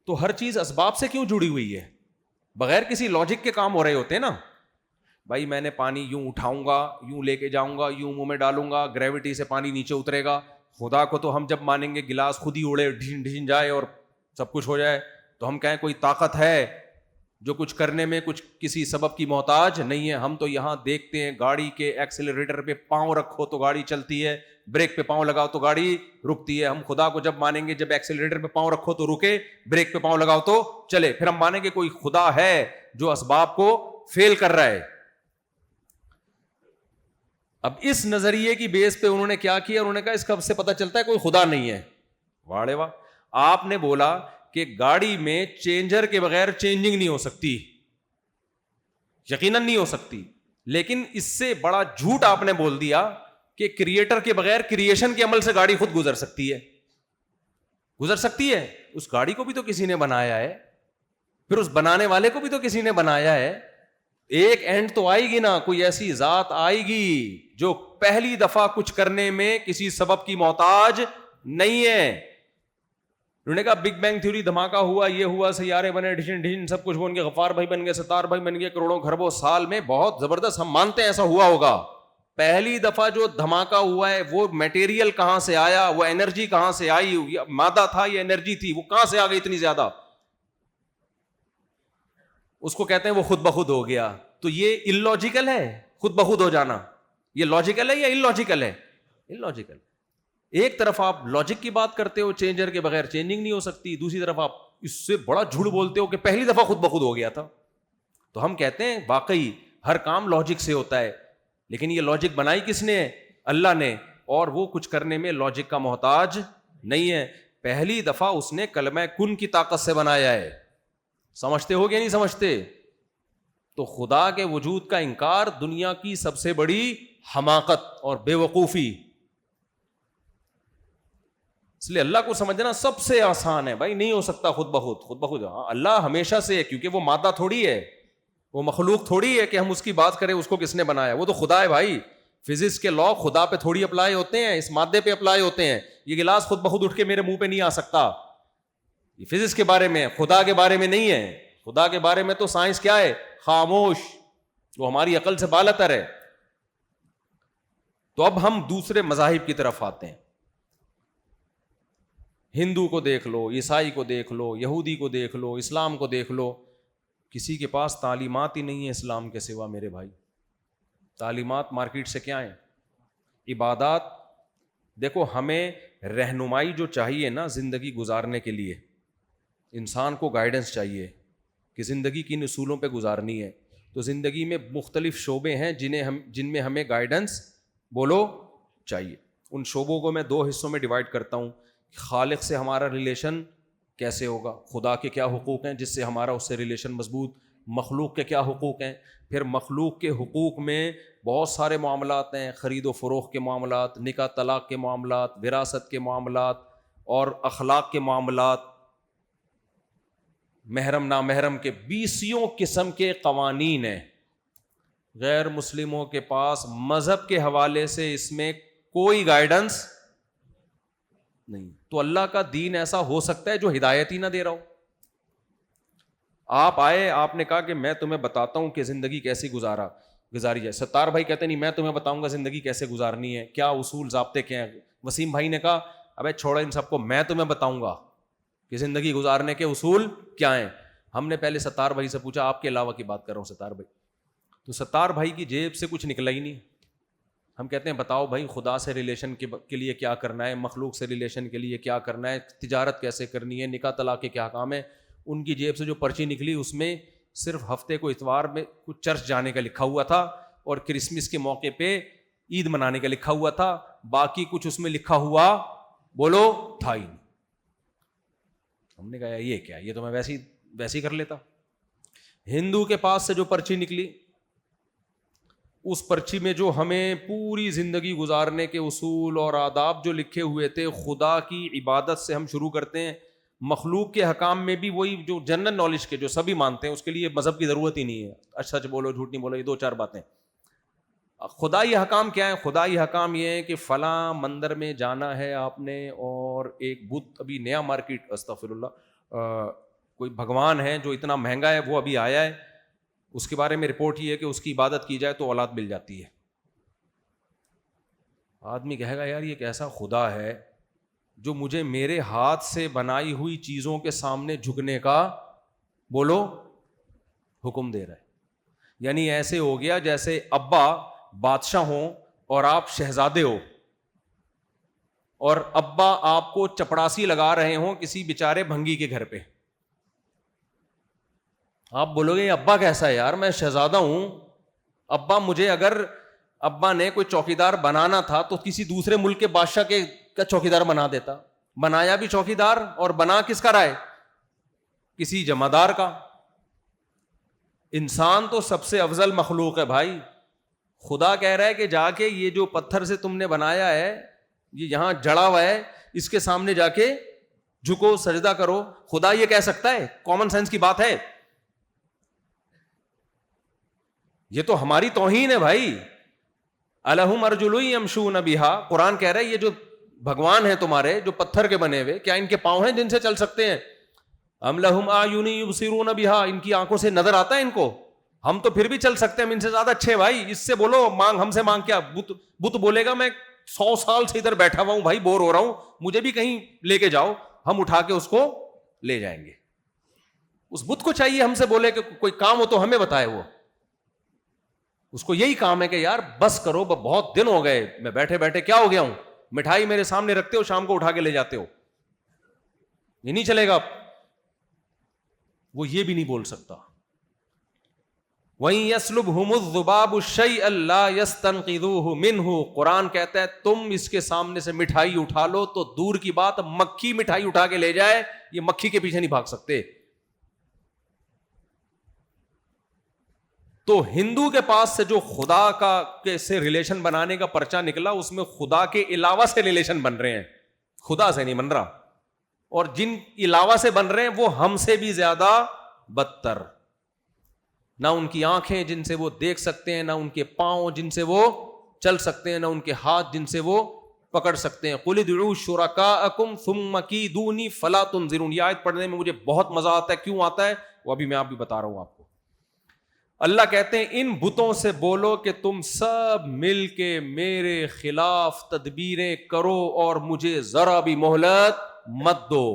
Speaker 2: تو ہر چیز اسباب سے کیوں جڑی ہوئی ہے, بغیر کسی لاجک کے کام ہو رہے ہوتے ہیں نا. بھائی میں نے پانی یوں اٹھاؤں گا, یوں لے کے جاؤں گا, یوں منہ میں ڈالوں گا, گریوٹی سے پانی نیچے اترے گا. خدا کو تو ہم جب مانیں گے گلاس خود ہی اڑے, ڈھین ڈھین جائے اور سب کچھ ہو جائے, تو ہم کہیں کوئی طاقت ہے جو کچھ کرنے میں کچھ کسی سبب کی محتاج نہیں ہے. ہم تو یہاں دیکھتے ہیں گاڑی کے ایکسیلریٹر پہ پاؤں رکھو تو گاڑی چلتی ہے, بریک پہ پاؤں لگاؤ تو گاڑی رکتی ہے. ہم خدا کو جب مانیں گے جب ایکسیلریٹر پہ پاؤں رکھو تو رکے, بریک پہ پاؤں لگاؤ تو چلے. پھر ہم مانیں گے کوئی خدا ہے جو اسباب کو فیل کر رہا ہے. اب اس نظریے کی بیس پہ انہوں نے کیا کیا, انہوں نے کہا اس کا سے پتہ چلتا ہے کوئی خدا نہیں ہے. واڑے واہ, آپ نے بولا کہ گاڑی میں چینجر کے بغیر چینجنگ نہیں ہو سکتی, یقیناً نہیں ہو سکتی, لیکن اس سے بڑا جھوٹ آپ نے بول دیا کہ کریٹر کے بغیر کریشن کے عمل سے گاڑی خود گزر سکتی ہے. گزر سکتی ہے, اس گاڑی کو بھی تو کسی نے بنایا ہے, پھر اس بنانے والے کو بھی تو کسی نے بنایا ہے. ایک اینڈ تو آئے گی نا, کوئی ایسی ذات آئے گی جو پہلی دفعہ کچھ کرنے میں کسی سبب کی محتاج نہیں ہے. انہوں نے کہا بگ بینگ تھیوری, دھماکہ ہوا, یہ ہوا, سیارے بنے, ڈھین ڈھین سب کچھ بن گیا, غفار بھائی بن گئے, ستار بھائی بن گئے, کروڑوں کھربوں سال میں, بہت زبردست, ہم مانتے ہیں ایسا ہوا ہوگا. پہلی دفعہ جو دھماکہ ہوا ہے وہ میٹیریل کہاں سے آیا, وہ انرجی کہاں سے آئی, مادہ تھا یا انرجی تھی, وہ کہاں سے آ گئی اتنی زیادہ, اس کو کہتے ہیں وہ خود بخود ہو گیا. تو یہ اللاجیکل ہے خود بخود ہو جانا, یہ لاجیکل ہے یا اللاجیکل ہے؟ اللاجیکل. ایک طرف آپ لاجک کی بات کرتے ہو, چینجر کے بغیر چینجنگ نہیں ہو سکتی, دوسری طرف آپ اس سے بڑا جھوٹ بولتے ہو کہ پہلی دفعہ خود بخود ہو گیا تھا. تو ہم کہتے ہیں واقعی ہر کام لاجک سے ہوتا ہے, لیکن یہ لاجک بنائی کس نے؟ اللہ نے, اور وہ کچھ کرنے میں لاجک کا محتاج نہیں ہے. پہلی دفعہ اس نے کلمہ کن کی طاقت سے بنایا ہے. سمجھتے ہو کہ نہیں سمجھتے؟ تو خدا کے وجود کا انکار دنیا کی سب سے بڑی حماقت اور بے وقوفی. اس لیے اللہ کو سمجھنا سب سے آسان ہے بھائی, نہیں ہو سکتا خود بخود. خود بخود اللہ ہمیشہ سے ہے, کیونکہ وہ مادہ تھوڑی ہے, وہ مخلوق تھوڑی ہے کہ ہم اس کی بات کریں اس کو کس نے بنایا. وہ تو خدا ہے بھائی. فزکس کے لا خدا پہ تھوڑی اپلائی ہوتے ہیں, اس مادے پہ اپلائی ہوتے ہیں. یہ گلاس خود بخود اٹھ کے میرے منہ پہ نہیں آ سکتا. یہ فزکس کے بارے میں, خدا کے بارے میں نہیں ہے. خدا کے بارے میں تو سائنس کیا ہے؟ خاموش, وہ ہماری عقل سے بالاتر ہے. تو اب ہم دوسرے مذاہب کی طرف آتے ہیں. ہندو کو دیکھ لو, عیسائی کو دیکھ لو, یہودی کو دیکھ لو, اسلام کو دیکھ لو, کسی کے پاس تعلیمات ہی نہیں ہے اسلام کے سوا. میرے بھائی تعلیمات مارکیٹ سے کیا ہیں؟ عبادات. دیکھو ہمیں رہنمائی جو چاہیے نا زندگی گزارنے کے لیے, انسان کو گائیڈنس چاہیے کہ زندگی کن اصولوں پہ گزارنی ہے. تو زندگی میں مختلف شعبے ہیں جن میں ہمیں گائیڈنس بولو چاہیے. ان شعبوں کو میں 2 حصوں میں ڈیوائڈ کرتا ہوں. خالق سے ہمارا ریلیشن کیسے ہوگا, خدا کے کیا حقوق ہیں جس سے ہمارا اس سے ریلیشن مضبوط, مخلوق کے کیا حقوق ہیں, پھر مخلوق کے حقوق میں بہت سارے معاملات ہیں, خرید و فروخت کے معاملات, نکاح طلاق کے معاملات, وراثت کے معاملات اور اخلاق کے معاملات, محرم نامحرم کے 20 قسم کے قوانین ہیں. غیر مسلموں کے پاس مذہب کے حوالے سے اس میں کوئی گائیڈنس نہیں. تو اللہ کا دین ایسا ہو سکتا ہے جو ہدایت ہی نہ دے رہا ہو؟ آپ آئے, آپ نے کہا کہ میں تمہیں بتاتا ہوں کہ زندگی کیسی گزاری جائے. ستار بھائی کہتے نہیں میں تمہیں بتاؤں گا زندگی کیسے گزارنی ہے, کیا اصول ضابطے کیا ہیں. وسیم بھائی نے کہا ابے چھوڑا ان سب کو, میں تمہیں بتاؤں گا کہ زندگی گزارنے کے اصول کیا ہیں. ہم نے پہلے ستار بھائی سے پوچھا آپ کے علاوہ کی بات کر رہا ہوں ستار بھائی, تو ستار بھائی کی جیب سے کچھ نکلا ہی نہیں. ہم کہتے ہیں بتاؤ بھائی خدا سے ریلیشن کے لیے کیا کرنا ہے, مخلوق سے ریلیشن کے لیے کیا کرنا ہے, تجارت کیسے کرنی ہے, نکاح طلاق کے کیا کام ہے. ان کی جیب سے جو پرچی نکلی اس میں صرف ہفتے کو اتوار میں کچھ چرچ جانے کا لکھا ہوا تھا اور کرسمس کے موقع پہ عید منانے کا لکھا ہوا تھا, باقی کچھ اس میں لکھا ہوا بولو تھا ہی نہیں. ہم نے کہا یہ کیا, یہ تو میں ویسے ہی کر لیتا. ہندو کے پاس سے جو پرچی نکلی اس پرچی میں جو ہمیں پوری زندگی گزارنے کے اصول اور آداب جو لکھے ہوئے تھے, خدا کی عبادت سے ہم شروع کرتے ہیں. مخلوق کے حکام میں بھی وہی جو جنرل نالج کے جو سبھی مانتے ہیں, اس کے لیے مذہب کی ضرورت ہی نہیں ہے. سچ بولو جھوٹ نہیں بولو, یہ 2-4 باتیں. خدائی حکام کیا ہے؟ خدائی حکام یہ ہے کہ فلاں مندر میں جانا ہے آپ نے, اور ایک بت ابھی نیا مارکیٹ, استغفر اللہ, کوئی بھگوان ہے جو اتنا مہنگا ہے وہ ابھی آیا ہے, اس کے بارے میں رپورٹ یہ ہے کہ اس کی عبادت کی جائے تو اولاد مل جاتی ہے. آدمی کہے گا یار یہ کیسا خدا ہے جو مجھے میرے ہاتھ سے بنائی ہوئی چیزوں کے سامنے جھکنے کا بولو حکم دے رہا ہے. یعنی ایسے ہو گیا جیسے ابا بادشاہ ہوں اور آپ شہزادے ہو, اور ابا آپ کو چپڑاسی لگا رہے ہوں کسی بیچارے بھنگی کے گھر پہ. آپ بولو گے ابا کیسا ہے یار, میں شہزادہ ہوں, ابا مجھے اگر ابا نے کوئی چوکیدار بنانا تھا تو کسی دوسرے ملک کے بادشاہ کا چوکیدار بنا دیتا. بنایا بھی چوکیدار, اور بنا کس کا رہا ہے؟ کسی جمعدار کا. انسان تو سب سے افضل مخلوق ہے بھائی. خدا کہہ رہا ہے کہ جا کے یہ جو پتھر سے تم نے بنایا ہے, یہ یہاں جڑا ہوا ہے, اس کے سامنے جا کے جھکو, سجدہ کرو. خدا یہ کہہ سکتا ہے؟ کامن سینس کی بات ہے. یہ تو ہماری توہین ہے بھائی. الہم ارجل یمشون بہا, قرآن کہہ رہا ہے یہ جو بھگوان ہیں تمہارے جو پتھر کے بنے ہوئے, کیا ان کے پاؤں ہیں جن سے چل سکتے ہیں؟ ام لہم اعین یبصرون بہا, ان کی آنکھوں سے نظر آتا ہے ان کو؟ ہم تو پھر بھی چل سکتے ہیں, ہم ان سے زیادہ اچھے بھائی. اس سے بولو مانگ, ہم سے مانگ کیا؟ بت بولے گا میں 100 سال سے ادھر بیٹھا ہوا ہوں بھائی, بور ہو رہا ہوں, مجھے بھی کہیں لے کے جاؤ, ہم اٹھا کے اس کو لے جائیں گے. اس بت کو چاہیے ہم سے بولے کہ کوئی کام ہو تو ہمیں بتائے. وہ اس کو یہی کام ہے کہ یار بس کرو, بہت دن ہو گئے, میں بیٹھے بیٹھے کیا ہو گیا ہوں, مٹھائی میرے سامنے رکھتے ہو, شام کو اٹھا کے لے جاتے ہو, یہ نہیں چلے گا. وہ یہ بھی نہیں بول سکتا. وَإِن يَسْلُبْهُمُ الذُّبَابُ الشَّيْءَ لَا يَسْتَنقِذُوهُ مِنْهُ. قرآن کہتا ہے تم اس کے سامنے سے مٹھائی اٹھا لو تو دور کی بات مکھی مٹھائی اٹھا کے لے جائے, یہ مکھی کے پیچھے نہیں بھاگ سکتے. تو ہندو کے پاس سے جو خدا کا سے ریلیشن بنانے کا پرچہ نکلا, اس میں خدا کے علاوہ سے ریلیشن بن رہے ہیں, خدا سے نہیں بن رہا. اور جن علاوہ سے بن رہے ہیں وہ ہم سے بھی زیادہ بدتر. نہ ان کی آنکھیں جن سے وہ دیکھ سکتے ہیں, نہ ان کے پاؤں جن سے وہ چل سکتے ہیں, نہ ان کے ہاتھ جن سے وہ پکڑ سکتے ہیں. قُلِ ادْعُوا شُرَكَاءَكُمْ ثُمَّ كِيدُونِي فَلَا تُنظِرُونِ. یہ آیت پڑھنے میں مجھے بہت مزہ آتا ہے. کیوں آتا ہے وہ ابھی میں آپ بھی بتا رہا ہوں آپ کو. اللہ کہتے ہیں ان بتوں سے بولو کہ تم سب مل کے میرے خلاف تدبیریں کرو اور مجھے ذرا بھی مہلت مت دو.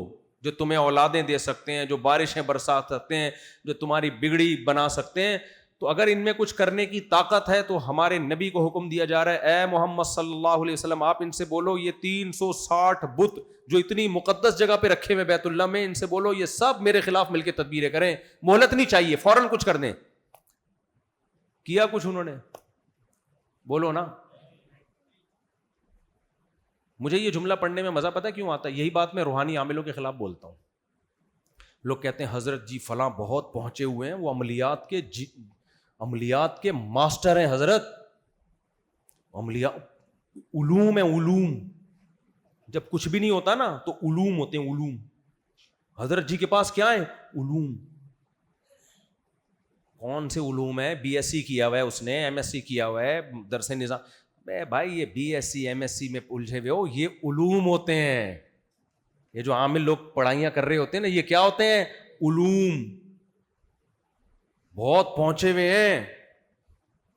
Speaker 2: جو تمہیں اولادیں دے سکتے ہیں, جو بارشیں برسا سکتے ہیں, جو تمہاری بگڑی بنا سکتے ہیں, تو اگر ان میں کچھ کرنے کی طاقت ہے تو ہمارے نبی کو حکم دیا جا رہا ہے, اے محمد صلی اللہ علیہ وسلم آپ ان سے بولو یہ 360 بت جو اتنی مقدس جگہ پہ رکھے ہوئے بیت اللہ میں, ان سے بولو یہ سب میرے خلاف مل کے تدبیریں کریں, مہلت نہیں چاہیے, فوراً کچھ کر دیں. کیا کچھ انہوں نے؟ بولو نا. مجھے یہ جملہ پڑھنے میں مزہ پتہ کیوں آتا ہے؟ یہی بات میں روحانی عاملوں کے خلاف بولتا ہوں. لوگ کہتے ہیں حضرت جی فلاں بہت پہنچے ہوئے ہیں, وہ عملیات کے ماسٹر ہیں حضرت, علوم ہیں, علوم. جب کچھ بھی نہیں ہوتا نا تو علوم ہوتے ہیں, علوم. حضرت جی کے پاس کیا ہے؟ علوم. کون سے علوم ہے؟ بی ایس سی کیا ہوا ہے اس نے, ایم ایس سی کیا ہوا ہے, درس نظام. بھائی یہ B S C M S C میں الجھے ہوئے ہو, یہ علوم ہوتے ہیں. یہ جو عامل لوگ پڑھائیاں کر رہے ہوتے ہیں نا, یہ کیا ہوتے ہیں؟ علوم. بہت پہنچے ہوئے ہیں,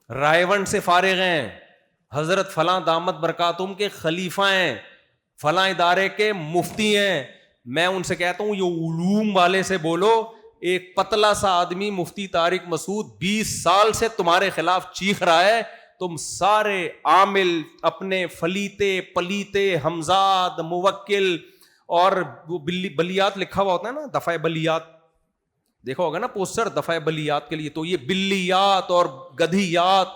Speaker 2: رائے سے فارغ ہیں, حضرت فلاں دامت برکاتہم کے خلیفہ ہیں, فلاں ادارے کے مفتی ہیں. میں ان سے کہتا ہوں یہ علوم والے سے بولو. ایک پتلا سا آدمی مفتی طارق مسعود 20 سال سے تمہارے خلاف چیخ رہا ہے, تم سارے عامل اپنے فلیتے پلیتے ہمزاد موکل اور وہ بلیات لکھا ہوا ہوتا ہے نا, دفعہ بلیات دیکھا ہوگا نا پوسٹر, دفعہ بلیات کے لیے, تو یہ بلیات اور گدھیات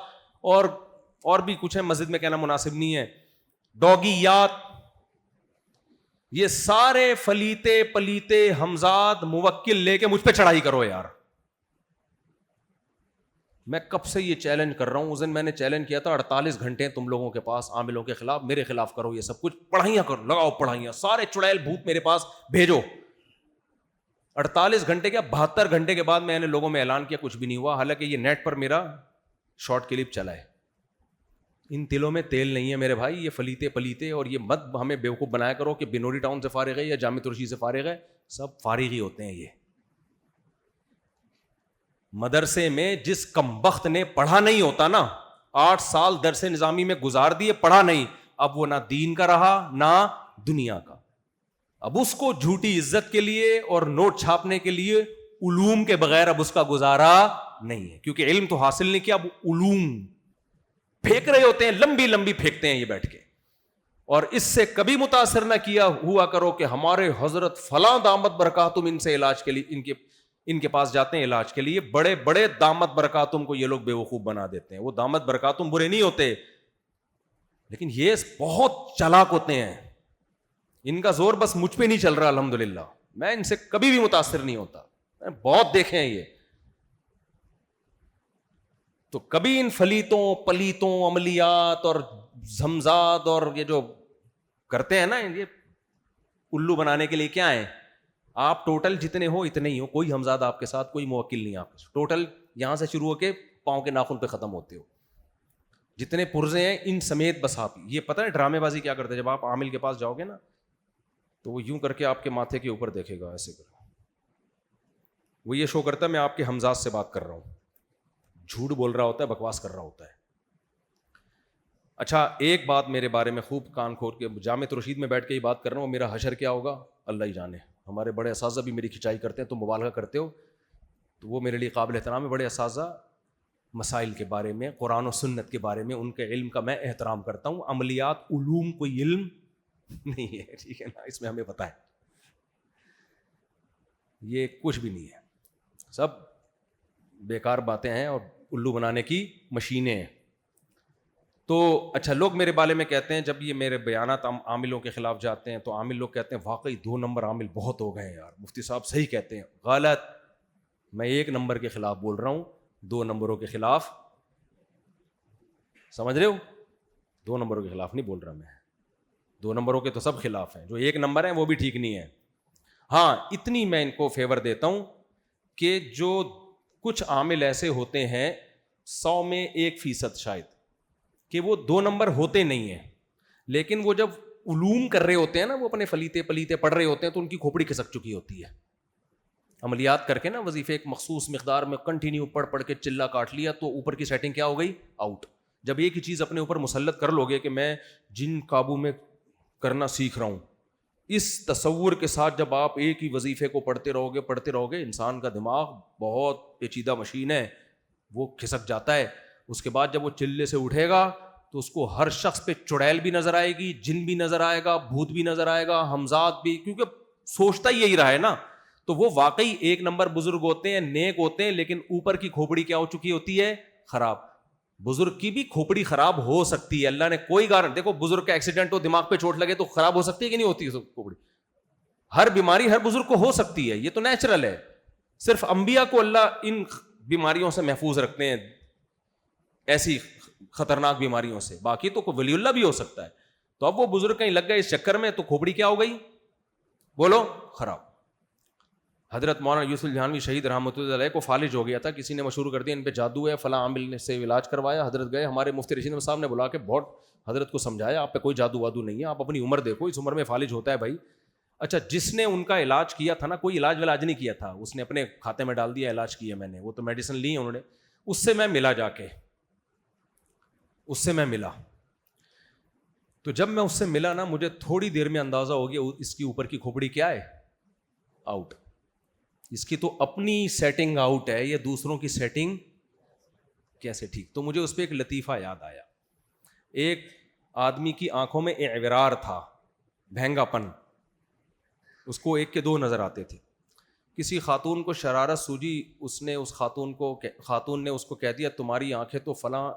Speaker 2: اور بھی کچھ ہے, مسجد میں کہنا مناسب نہیں ہے, ڈوگیات, یہ سارے فلیتے پلیتے ہمزاد موکل لے کے مجھ پہ چڑھائی کرو یار. میں کب سے یہ چیلنج کر رہا ہوں, اس دن میں نے چیلنج کیا تھا 48 گھنٹے تم لوگوں کے پاس عاملوں کے خلاف, میرے خلاف کرو یہ سب کچھ, پڑھائیاں کرو, لگاؤ پڑھائیاں, سارے چڑیل بھوت میرے پاس بھیجو. 48 گھنٹے کیا 72 گھنٹے کے بعد میں نے لوگوں میں اعلان کیا, کچھ بھی نہیں ہوا. حالانکہ یہ نیٹ پر میرا شارٹ کلپ چلا ہے. ان تلوں میں تیل نہیں ہے میرے بھائی, یہ فلیتے پلیتے, اور یہ مت ہمیں بیوقوف بنایا کرو کہ بنوری ٹاؤن سے فارغ ہے یا جامع ترشی سے فارغ ہے, سب فارغ ہی ہوتے ہیں. یہ مدرسے میں جس کمبخت نے پڑھا نہیں ہوتا نا, 8 سال درس نظامی میں گزار دیے, پڑھا نہیں, اب وہ نہ دین کا رہا نہ دنیا کا. اب اس کو جھوٹی عزت کے لیے اور نوٹ چھاپنے کے لیے علوم کے بغیر اب اس کا گزارا نہیں ہے, کیونکہ علم تو حاصل نہیں کیا, اب علوم پھینک رہے ہوتے ہیں, لمبی لمبی پھینکتے ہیں یہ بیٹھ کے. اور اس سے کبھی متاثر نہ کیا ہوا کرو کہ ہمارے حضرت فلاں دامت برکاتہم ان سے علاج کے لیے, ان کے پاس جاتے ہیں علاج کے لیے. بڑے بڑے دامت برکاتہم کو یہ لوگ بیوقوف بنا دیتے ہیں. وہ دامت برکاتہم برے نہیں ہوتے, لیکن یہ بہت چالاک ہوتے ہیں. ان کا زور بس مجھ پہ نہیں چل رہا الحمدللہ, میں ان سے کبھی بھی متاثر نہیں ہوتا, میں بہت دیکھے ہیں یہ. تو کبھی ان فلیتوں پلیتوں عملیات اور زمزاد اور یہ جو کرتے ہیں نا, یہ الو بنانے کے لیے کیا ہے, آپ ٹوٹل جتنے ہو اتنے ہی ہو, کوئی ہمزاد آپ کے ساتھ, کوئی موکل نہیں آپ کے ساتھ, ٹوٹل یہاں سے شروع ہو کے پاؤں کے ناخن پہ ختم ہوتے ہو, جتنے پرزے ہیں ان سمیت. بس آپ یہ پتہ ہے ڈرامے بازی کیا کرتے ہیں, جب آپ عامل کے پاس جاؤ گے نا تو وہ یوں کر کے آپ کے ماتھے کے اوپر دیکھے گا, ایسے کر, وہ یہ شو کرتا ہے میں آپ کے ہمزاد سے بات کر رہا ہوں. جھوٹ بول رہا ہوتا ہے, بکواس کر رہا ہوتا ہے. اچھا ایک بات میرے بارے میں خوب کان کھول کے, جامع رشید میں بیٹھ کے یہ بات کر رہا ہوں, میرا حشر کیا ہوگا اللہ ہی جانے. ہمارے بڑے اساتذہ بھی میری کھنچائی کرتے ہیں, تم مبالغہ کرتے ہو, تو وہ میرے لیے قابل احترام ہے. بڑے اساتذہ مسائل کے بارے میں, قرآن و سنت کے بارے میں, ان کے علم کا میں احترام کرتا ہوں. عملیات علوم کوئی علم نہیں ہے, ٹھیک ہے نا, اس میں ہمیں پتہ ہے یہ کچھ بھی نہیں ہے, سب بیکار باتیں ہیں اور الو بنانے کی مشینیں ہیں. تو اچھا لوگ میرے بارے میں کہتے ہیں, جب یہ میرے بیانات عاملوں کے خلاف جاتے ہیں تو عامل لوگ کہتے ہیں واقعی 2 نمبر عامل بہت ہو گئے ہیں یار, مفتی صاحب صحیح کہتے ہیں. غلط, میں 1 نمبر کے خلاف بول رہا ہوں, 2 نمبروں کے خلاف, سمجھ رہے ہو, 2 نمبروں کے خلاف نہیں بول رہا میں. 2 نمبروں کے تو سب خلاف ہیں, جو 1 نمبر ہیں وہ بھی ٹھیک نہیں ہے. ہاں اتنی میں ان کو فیور دیتا ہوں کہ جو کچھ عامل ایسے ہوتے ہیں 100 میں 1% شاید کہ وہ 2 نمبر ہوتے نہیں ہیں, لیکن وہ جب علوم کر رہے ہوتے ہیں نا, وہ اپنے فلیتے پلیتے پڑھ رہے ہوتے ہیں تو ان کی کھوپڑی کھسک چکی ہوتی ہے. عملیات کر کے نا وظیفے ایک مخصوص مقدار میں کنٹینیو پڑھ کے چلا کاٹ لیا تو اوپر کی سیٹنگ کیا ہو گئی, آؤٹ. جب ایک ہی چیز اپنے اوپر مسلط کر لو گے کہ میں جن قابو میں کرنا سیکھ رہا ہوں, اس تصور کے ساتھ جب آپ ایک ہی وظیفے کو پڑھتے رہو گے, انسان کا دماغ بہت پیچیدہ مشین ہے, وہ کھسک جاتا ہے. اس کے بعد جب وہ چلے سے اٹھے گا تو اس کو ہر شخص پہ چڑیل بھی نظر آئے گی, جن بھی نظر آئے گا, بھوت بھی نظر آئے گا, ہمزاد بھی, کیونکہ سوچتا ہی یہی رہا ہے نا. تو وہ واقعی 1 نمبر بزرگ ہوتے ہیں, نیک ہوتے ہیں, لیکن اوپر کی کھوپڑی کیا ہو چکی ہوتی ہے, خراب. بزرگ کی بھی کھوپڑی خراب ہو سکتی ہے, اللہ نے کوئی گارنٹی, دیکھو بزرگ کا ایکسیڈنٹ ہو, دماغ پہ چوٹ لگے تو خراب ہو سکتی ہے کہ نہیں ہوتی کھوپڑی. ہر بیماری ہر بزرگ کو ہو سکتی ہے, یہ تو نیچرل ہے. صرف انبیاء کو اللہ ان بیماریوں سے محفوظ رکھتے ہیں, ایسی خطرناک بیماریوں سے, باقی تو کوئی ولی اللہ بھی ہو سکتا ہے. تو اب وہ بزرگ کہیں لگ گئے اس چکر میں تو کھوپڑی کیا ہو گئی, بولو, خراب. حضرت مولانا یوسف الجہانوی شہید رحمۃ اللہ علیہ کو فالج ہو گیا تھا, کسی نے مشہور کر دیا ان پہ جادو ہے, فلاں عامل نے سے علاج کروایا. حضرت گئے, ہمارے مفتی رشید صاحب نے بلا کے بہت حضرت کو سمجھایا, آپ پہ کوئی جادو وادو نہیں ہے, آپ اپنی عمر دیکھو, اس عمر میں فالج ہوتا ہے بھائی. اچھا جس نے ان کا علاج کیا تھا نا, کوئی علاج ولاج نہیں کیا تھا, اس نے اپنے کھاتے میں ڈال دیا علاج کیا میں نے, وہ تو میڈیسن لی انہوں نے. اس سے میں ملا, جا کے اس سے میں ملا, تو جب میں اس سے ملا نا, مجھے تھوڑی دیر میں اندازہ ہو گیا اس کی اوپر کی کھوپڑی کیا ہے, آؤٹ. اس کی تو اپنی سیٹنگ آؤٹ ہے, یا دوسروں کی سیٹنگ کیسے ٹھیک. تو مجھے اس پہ ایک لطیفہ یاد آیا. ایک آدمی کی آنکھوں میں اعورار تھا, بھینگا پن, اس کو 1 کے 2 نظر آتے تھے. کسی خاتون کو شرارت سوجی, اس نے اس خاتون نے اس کو کہہ دیا تمہاری آنکھیں تو فلاں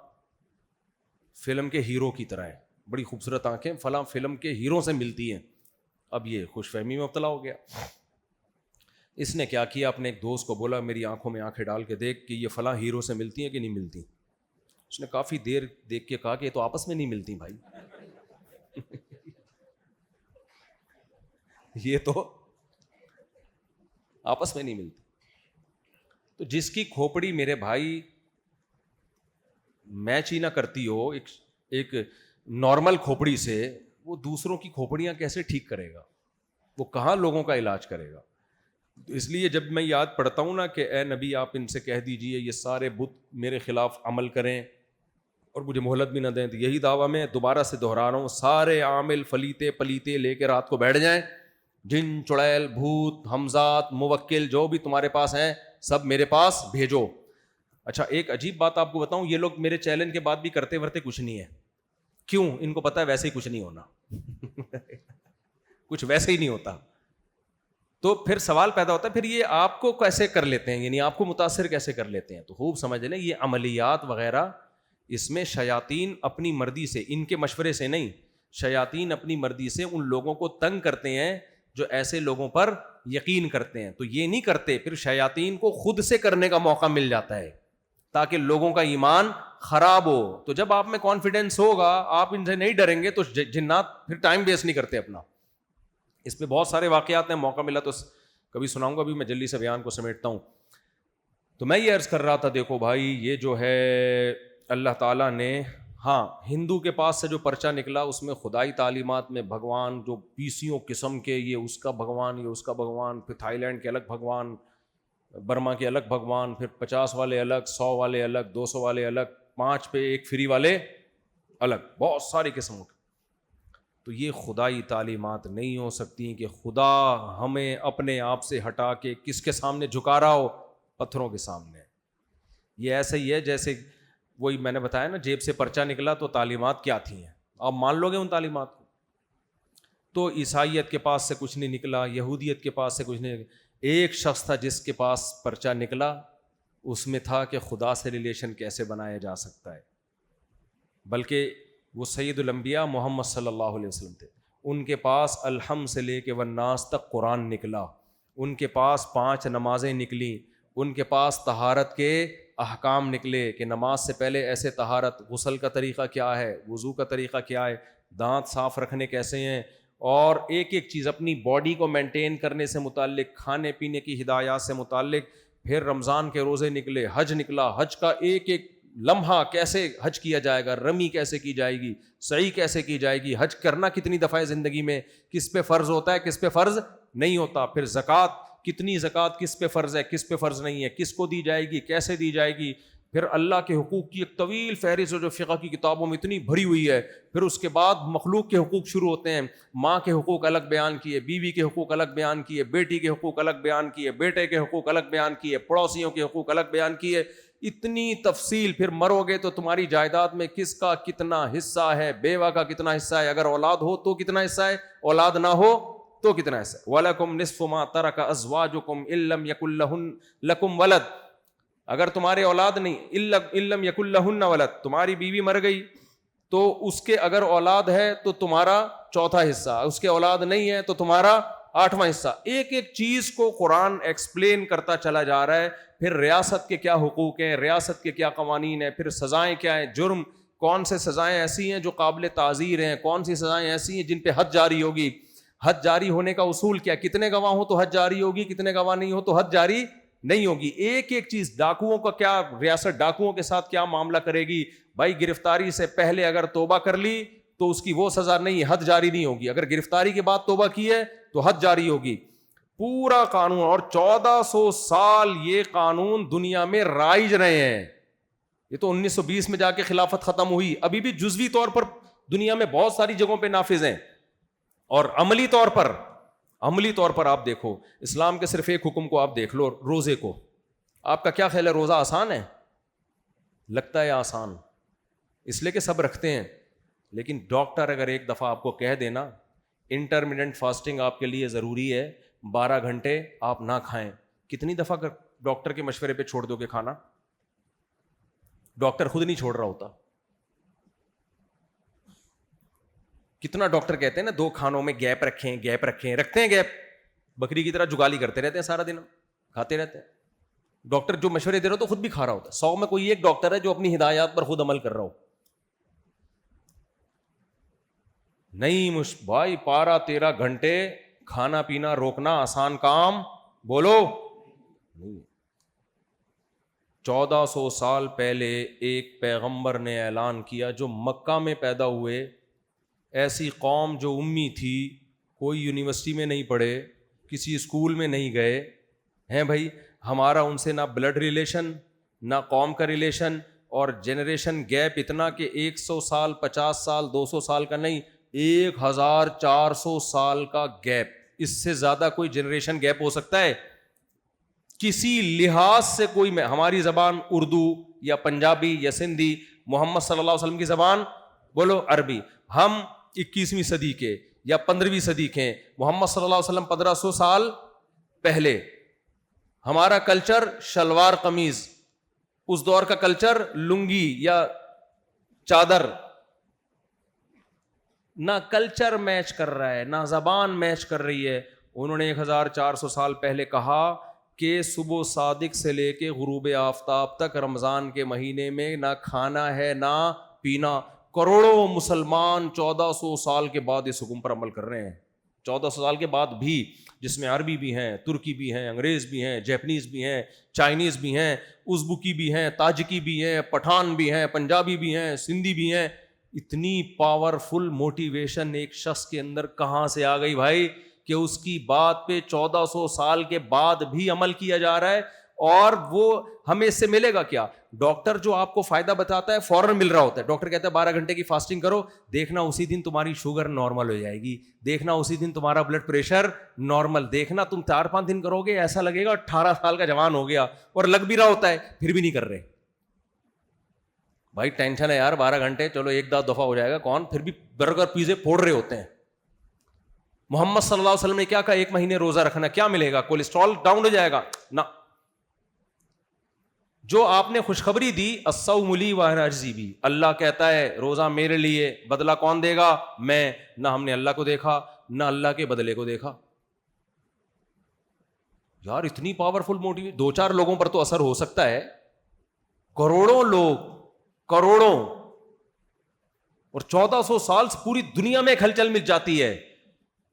Speaker 2: فلم کے ہیرو کی طرح ہیں, بڑی خوبصورت آنکھیں, فلاں فلم کے ہیرو سے ملتی ہیں. اب یہ خوش فہمی میں مبتلا ہو گیا. اس نے کیا کیا, اپنے ایک دوست کو بولا میری آنکھوں میں آنکھیں ڈال کے دیکھ کہ یہ فلاں ہیرو سے ملتی ہیں کہ نہیں ملتی. اس نے کافی دیر دیکھ کے کہا کہ یہ تو آپس میں نہیں ملتی بھائی. یہ تو آپس میں نہیں ملتی. تو جس کی کھوپڑی میرے بھائی میچ ہی نہ کرتی ہو ایک نارمل کھوپڑی سے, وہ دوسروں کی کھوپڑیاں کیسے ٹھیک کرے گا, وہ کہاں لوگوں کا علاج کرے گا. اس لیے جب میں یاد پڑھتا ہوں نا کہ اے نبی آپ ان سے کہہ دیجئے یہ سارے بت میرے خلاف عمل کریں اور مجھے مہلت بھی نہ دیں, تو یہی دعویٰ میں دوبارہ سے دہرا رہا ہوں, سارے عامل فلیتے پلیتے لے کے رات کو بیٹھ جائیں, جن چڑیل بھوت ہمزات موکل جو بھی تمہارے پاس ہیں سب میرے پاس بھیجو. اچھا ایک عجیب بات آپ کو بتاؤں, یہ لوگ میرے چیلنج کے بعد بھی کرتے ورتے کچھ نہیں ہے. کیوں؟ ان کو پتہ ہے ویسے ہی کچھ نہیں ہونا. کچھ ویسے ہی نہیں ہوتا. تو پھر سوال پیدا ہوتا ہے پھر یہ آپ کو کیسے کر لیتے ہیں, یعنی آپ کو متاثر کیسے کر لیتے ہیں. تو خوب سمجھ لیں یہ عملیات وغیرہ, اس میں شیاطین اپنی مرضی سے, ان کے مشورے سے نہیں, شیاطین اپنی مرضی سے ان لوگوں کو تنگ کرتے ہیں جو ایسے لوگوں پر یقین کرتے ہیں. تو یہ نہیں کرتے, پھر شیاطین کو خود سے کرنے کا موقع مل جاتا ہے تاکہ لوگوں کا ایمان خراب ہو. تو جب آپ میں کانفیڈنس ہوگا, آپ ان سے نہیں ڈریں گے, تو جنات پھر ٹائم ویسٹ نہیں کرتے اپنا. اس پہ بہت سارے واقعات ہیں, موقع ملا تو کبھی سناؤں گا, ابھی میں جلدی سے بیان کو سمیٹتا ہوں. تو میں یہ عرض کر رہا تھا, دیکھو بھائی یہ جو ہے اللہ تعالیٰ نے, ہاں ہندو کے پاس سے جو پرچہ نکلا اس میں خدائی تعلیمات میں بھگوان جو 20 قسم کے, یہ اس کا بھگوان, یہ اس کا بھگوان, پھر تھائی لینڈ کے الگ بھگوان, برما کے الگ بھگوان، پھر 50 والے الگ، 100 والے الگ، 200 والے الگ، 5 پہ ایک فری والے الگ، بہت ساری قسموں کے. تو یہ خدائی تعلیمات نہیں ہو سکتی کہ خدا ہمیں اپنے آپ سے ہٹا کے کس کے سامنے جھکا رہا ہو؟ پتھروں کے سامنے. یہ ایسا ہی ہے جیسے وہی میں نے بتایا نا، جیب سے پرچہ نکلا تو تعلیمات کیا تھیں، آپ مان لو گے ان تعلیمات کو؟ تو عیسائیت کے پاس سے کچھ نہیں نکلا، یہودیت کے پاس سے کچھ نہیں نکلا. ایک شخص تھا جس کے پاس پرچہ نکلا، اس میں تھا کہ خدا سے ریلیشن کیسے بنایا جا سکتا ہے. بلکہ وہ سید الانبیاء محمد صلی اللہ علیہ وسلم تھے. ان کے پاس الحمد سے لے کے والناس تک قرآن نکلا، ان کے پاس 5 نمازیں نکلیں، ان کے پاس طہارت کے احکام نکلے کہ نماز سے پہلے ایسے طہارت، غسل کا طریقہ کیا ہے، وضو کا طریقہ کیا ہے، دانت صاف رکھنے کیسے ہیں، اور ایک ایک چیز اپنی باڈی کو مینٹین کرنے سے متعلق، کھانے پینے کی ہدایات سے متعلق. پھر رمضان کے روزے نکلے، حج نکلا، حج کا ایک ایک لمحہ کیسے حج کیا جائے گا، رمی کیسے کی جائے گی، سعی کیسے کی جائے گی، حج کرنا کتنی دفعہ زندگی میں، کس پہ فرض ہوتا ہے، کس پہ فرض نہیں ہوتا. پھر زکوٰۃ، کتنی زکوٰۃ کس پہ فرض ہے، کس پہ فرض نہیں ہے، کس کو دی جائے گی، کیسے دی جائے گی. پھر اللہ کے حقوق کی ایک طویل فہرست جو فقہ کی کتابوں میں اتنی بھری ہوئی ہے. پھر اس کے بعد مخلوق کے حقوق شروع ہوتے ہیں. ماں کے حقوق الگ بیان کیے، بیوی کے حقوق الگ بیان کیے، بیٹی کے حقوق الگ بیان کیے، بیٹے کے حقوق الگ بیان کیے، پڑوسیوں کے حقوق الگ بیان کیے. اتنی تفصیل. پھر مرو گے تو تمہاری جائیداد میں کس کا کتنا حصہ ہے، بیوہ کا کتنا حصہ ہے، اگر اولاد ہو تو کتنا حصہ ہے، اولاد نہ ہو تو کتنا حصہ ہے. وَلَكُمْ نِصْفُ مَا تَرَكَ أَزْوَاجُكُمْ إِن لَّمْ يَكُن لَّكُمْ وَلَدٌ. اگر تمہارے اولاد نہیں، إِن لَّمْ يَكُن لَّهُنَّ وَلَدٌ، تمہاری بیوی مر گئی تو اس کے اگر اولاد ہے تو تمہارا 4تھا حصہ، اس کے اولاد نہیں ہے تو تمہارا 8واں حصہ. ایک ایک چیز کو قرآن ایکسپلین کرتا چلا جا رہا ہے. پھر ریاست کے کیا حقوق ہیں، ریاست کے کیا قوانین ہیں، پھر سزائیں کیا ہیں، جرم کون سے سزائیں ایسی ہیں جو قابل تعزیر ہیں، کون سی سزائیں ایسی ہیں جن پہ حد جاری ہوگی. حد جاری ہونے کا اصول کیا، کتنے گواہ ہو تو حد جاری ہوگی، کتنے گواہ نہیں ہو تو حد جاری نہیں ہوگی. ایک ایک چیز. ڈاکوؤں کا کیا، ریاست ڈاکوؤں کے ساتھ کیا معاملہ کرے گی. بھائی گرفتاری سے پہلے اگر توبہ کر لی تو اس کی وہ سزا نہیں، حد جاری نہیں ہوگی. اگر گرفتاری کے بعد توبہ کی ہے تو حد جاری ہوگی. پورا قانون. اور 1400 سال یہ قانون دنیا میں رائج رہے ہیں. یہ تو 1920 میں جا کے خلافت ختم ہوئی، ابھی بھی جزوی طور پر دنیا میں بہت ساری جگہوں پہ نافذ ہیں. اور عملی طور پر آپ دیکھو، اسلام کے صرف ایک حکم کو آپ دیکھ لو، روزے کو. آپ کا کیا خیال ہے، روزہ آسان ہے؟ لگتا ہے آسان، اس لیے کہ سب رکھتے ہیں. لیکن ڈاکٹر اگر ایک دفعہ آپ کو کہہ دینا انٹرمیڈنٹ فاسٹنگ آپ کے لیے ضروری ہے، 12 گھنٹے آپ نہ کھائیں، کتنی دفعہ ڈاکٹر کے مشورے پہ چھوڑ دو گے کھانا؟ ڈاکٹر خود نہیں چھوڑ رہا ہوتا. کتنا ڈاکٹر کہتے ہیں نا 2 کھانوں میں گیپ رکھیں، رکھتے ہیں گیپ، بکری کی طرح جگالی کرتے رہتے ہیں، سارا دن کھاتے رہتے ہیں. ڈاکٹر جو مشورے دے رہا ہو تو خود بھی کھا رہا ہوتا ہے. 100 میں کوئی ایک ڈاکٹر ہے جو اپنی ہدایات پر خود عمل کر رہا ہو. نہیں بھائی 12-13 گھنٹے کھانا پینا روکنا آسان کام بولو نہیں. 1400 سال پہلے ایک پیغمبر نے اعلان کیا جو مکہ میں پیدا ہوئے، ایسی قوم جو امی تھی، کوئی یونیورسٹی میں نہیں پڑھے، کسی اسکول میں نہیں گئے ہیں. بھائی ہمارا ان سے نہ بلڈ ریلیشن، نہ قوم کا ریلیشن، اور جنریشن گیپ اتنا کہ 100 سال 50 سال 200 سال کا نہیں، 1400 سال کا گیپ. اس سے زیادہ کوئی جنریشن گیپ ہو سکتا ہے کسی لحاظ سے؟ کوئی میں ہماری زبان اردو یا پنجابی یا سندھی، محمد صلی اللہ علیہ وسلم کی زبان بولو عربی. ہم 21ویں صدی کے یا 15ویں صدی کے، محمد صلی اللہ علیہ وسلم 1500 سال پہلے. ہمارا کلچر شلوار قمیض، اس دور کا کلچر لنگی یا چادر. نہ کلچر میچ کر رہا ہے، نہ زبان میچ کر رہی ہے. انہوں نے 1400 سال پہلے کہا کہ صبح صادق سے لے کے غروب آفتاب تک رمضان کے مہینے میں نہ کھانا ہے نہ پینا. کروڑوں مسلمان 1400 سال کے بعد اس حکم پر عمل کر رہے ہیں. 1400 سال کے بعد بھی، جس میں عربی بھی ہیں، ترکی بھی ہیں، انگریز بھی ہیں، جیپنیز بھی ہیں، چائنیز بھی ہیں، ازبکی بھی ہیں، تاجکی بھی ہیں، پٹھان بھی ہیں، پنجابی بھی ہیں، سندھی بھی ہیں. اتنی پاورفل موٹیویشن ایک شخص کے اندر کہاں سے آ گئی بھائی کہ اس کی بات پہ 1400 سال کے بعد بھی عمل کیا جا رہا ہے. اور وہ ہمیں اس سے ملے گا کیا؟ ڈاکٹر جو آپ کو فائدہ بتاتا ہے فوراً مل رہا ہوتا ہے. ڈاکٹر کہتا ہے 12 گھنٹے کی فاسٹنگ کرو, دیکھنا اسی دن تمہاری شوگر نارمل ہو جائے گی, دیکھنا اسی دن تمہارا بلڈ پریشر نارمل, دیکھنا تم 4-5 دن کرو گے ایسا لگے گا 18 سال کا جوان ہو گیا, اور لگ بھی رہا ہوتا ہے پھر بھی نہیں کر رہے. بھائی ٹینشن ہے یار, 12 گھنٹے چلو ایک دفعہ ہو جائے گا, کون پھر بھی برگر پیزے پھوڑ رہے ہوتے ہیں. محمد صلی اللہ علیہ وسلم نے کیا کہا, 1 مہینے روزہ رکھنا, کیا ملے گا؟ کولیسٹرول ڈاؤن ہو جائے گا نا. جو آپ نے خوشخبری دی, الصوم لی وانا اجزی بی, اللہ کہتا ہے روزہ میرے لیے, بدلہ کون دے گا؟ میں. نہ ہم نے اللہ کو دیکھا نہ اللہ کے بدلے کو دیکھا. یار اتنی پاورفل موٹیو, 2-4 لوگوں پر تو اثر ہو سکتا ہے, کروڑوں لوگ, کروڑوں, اور 1400 سال سے پوری دنیا میں ہلچل مچ جاتی ہے.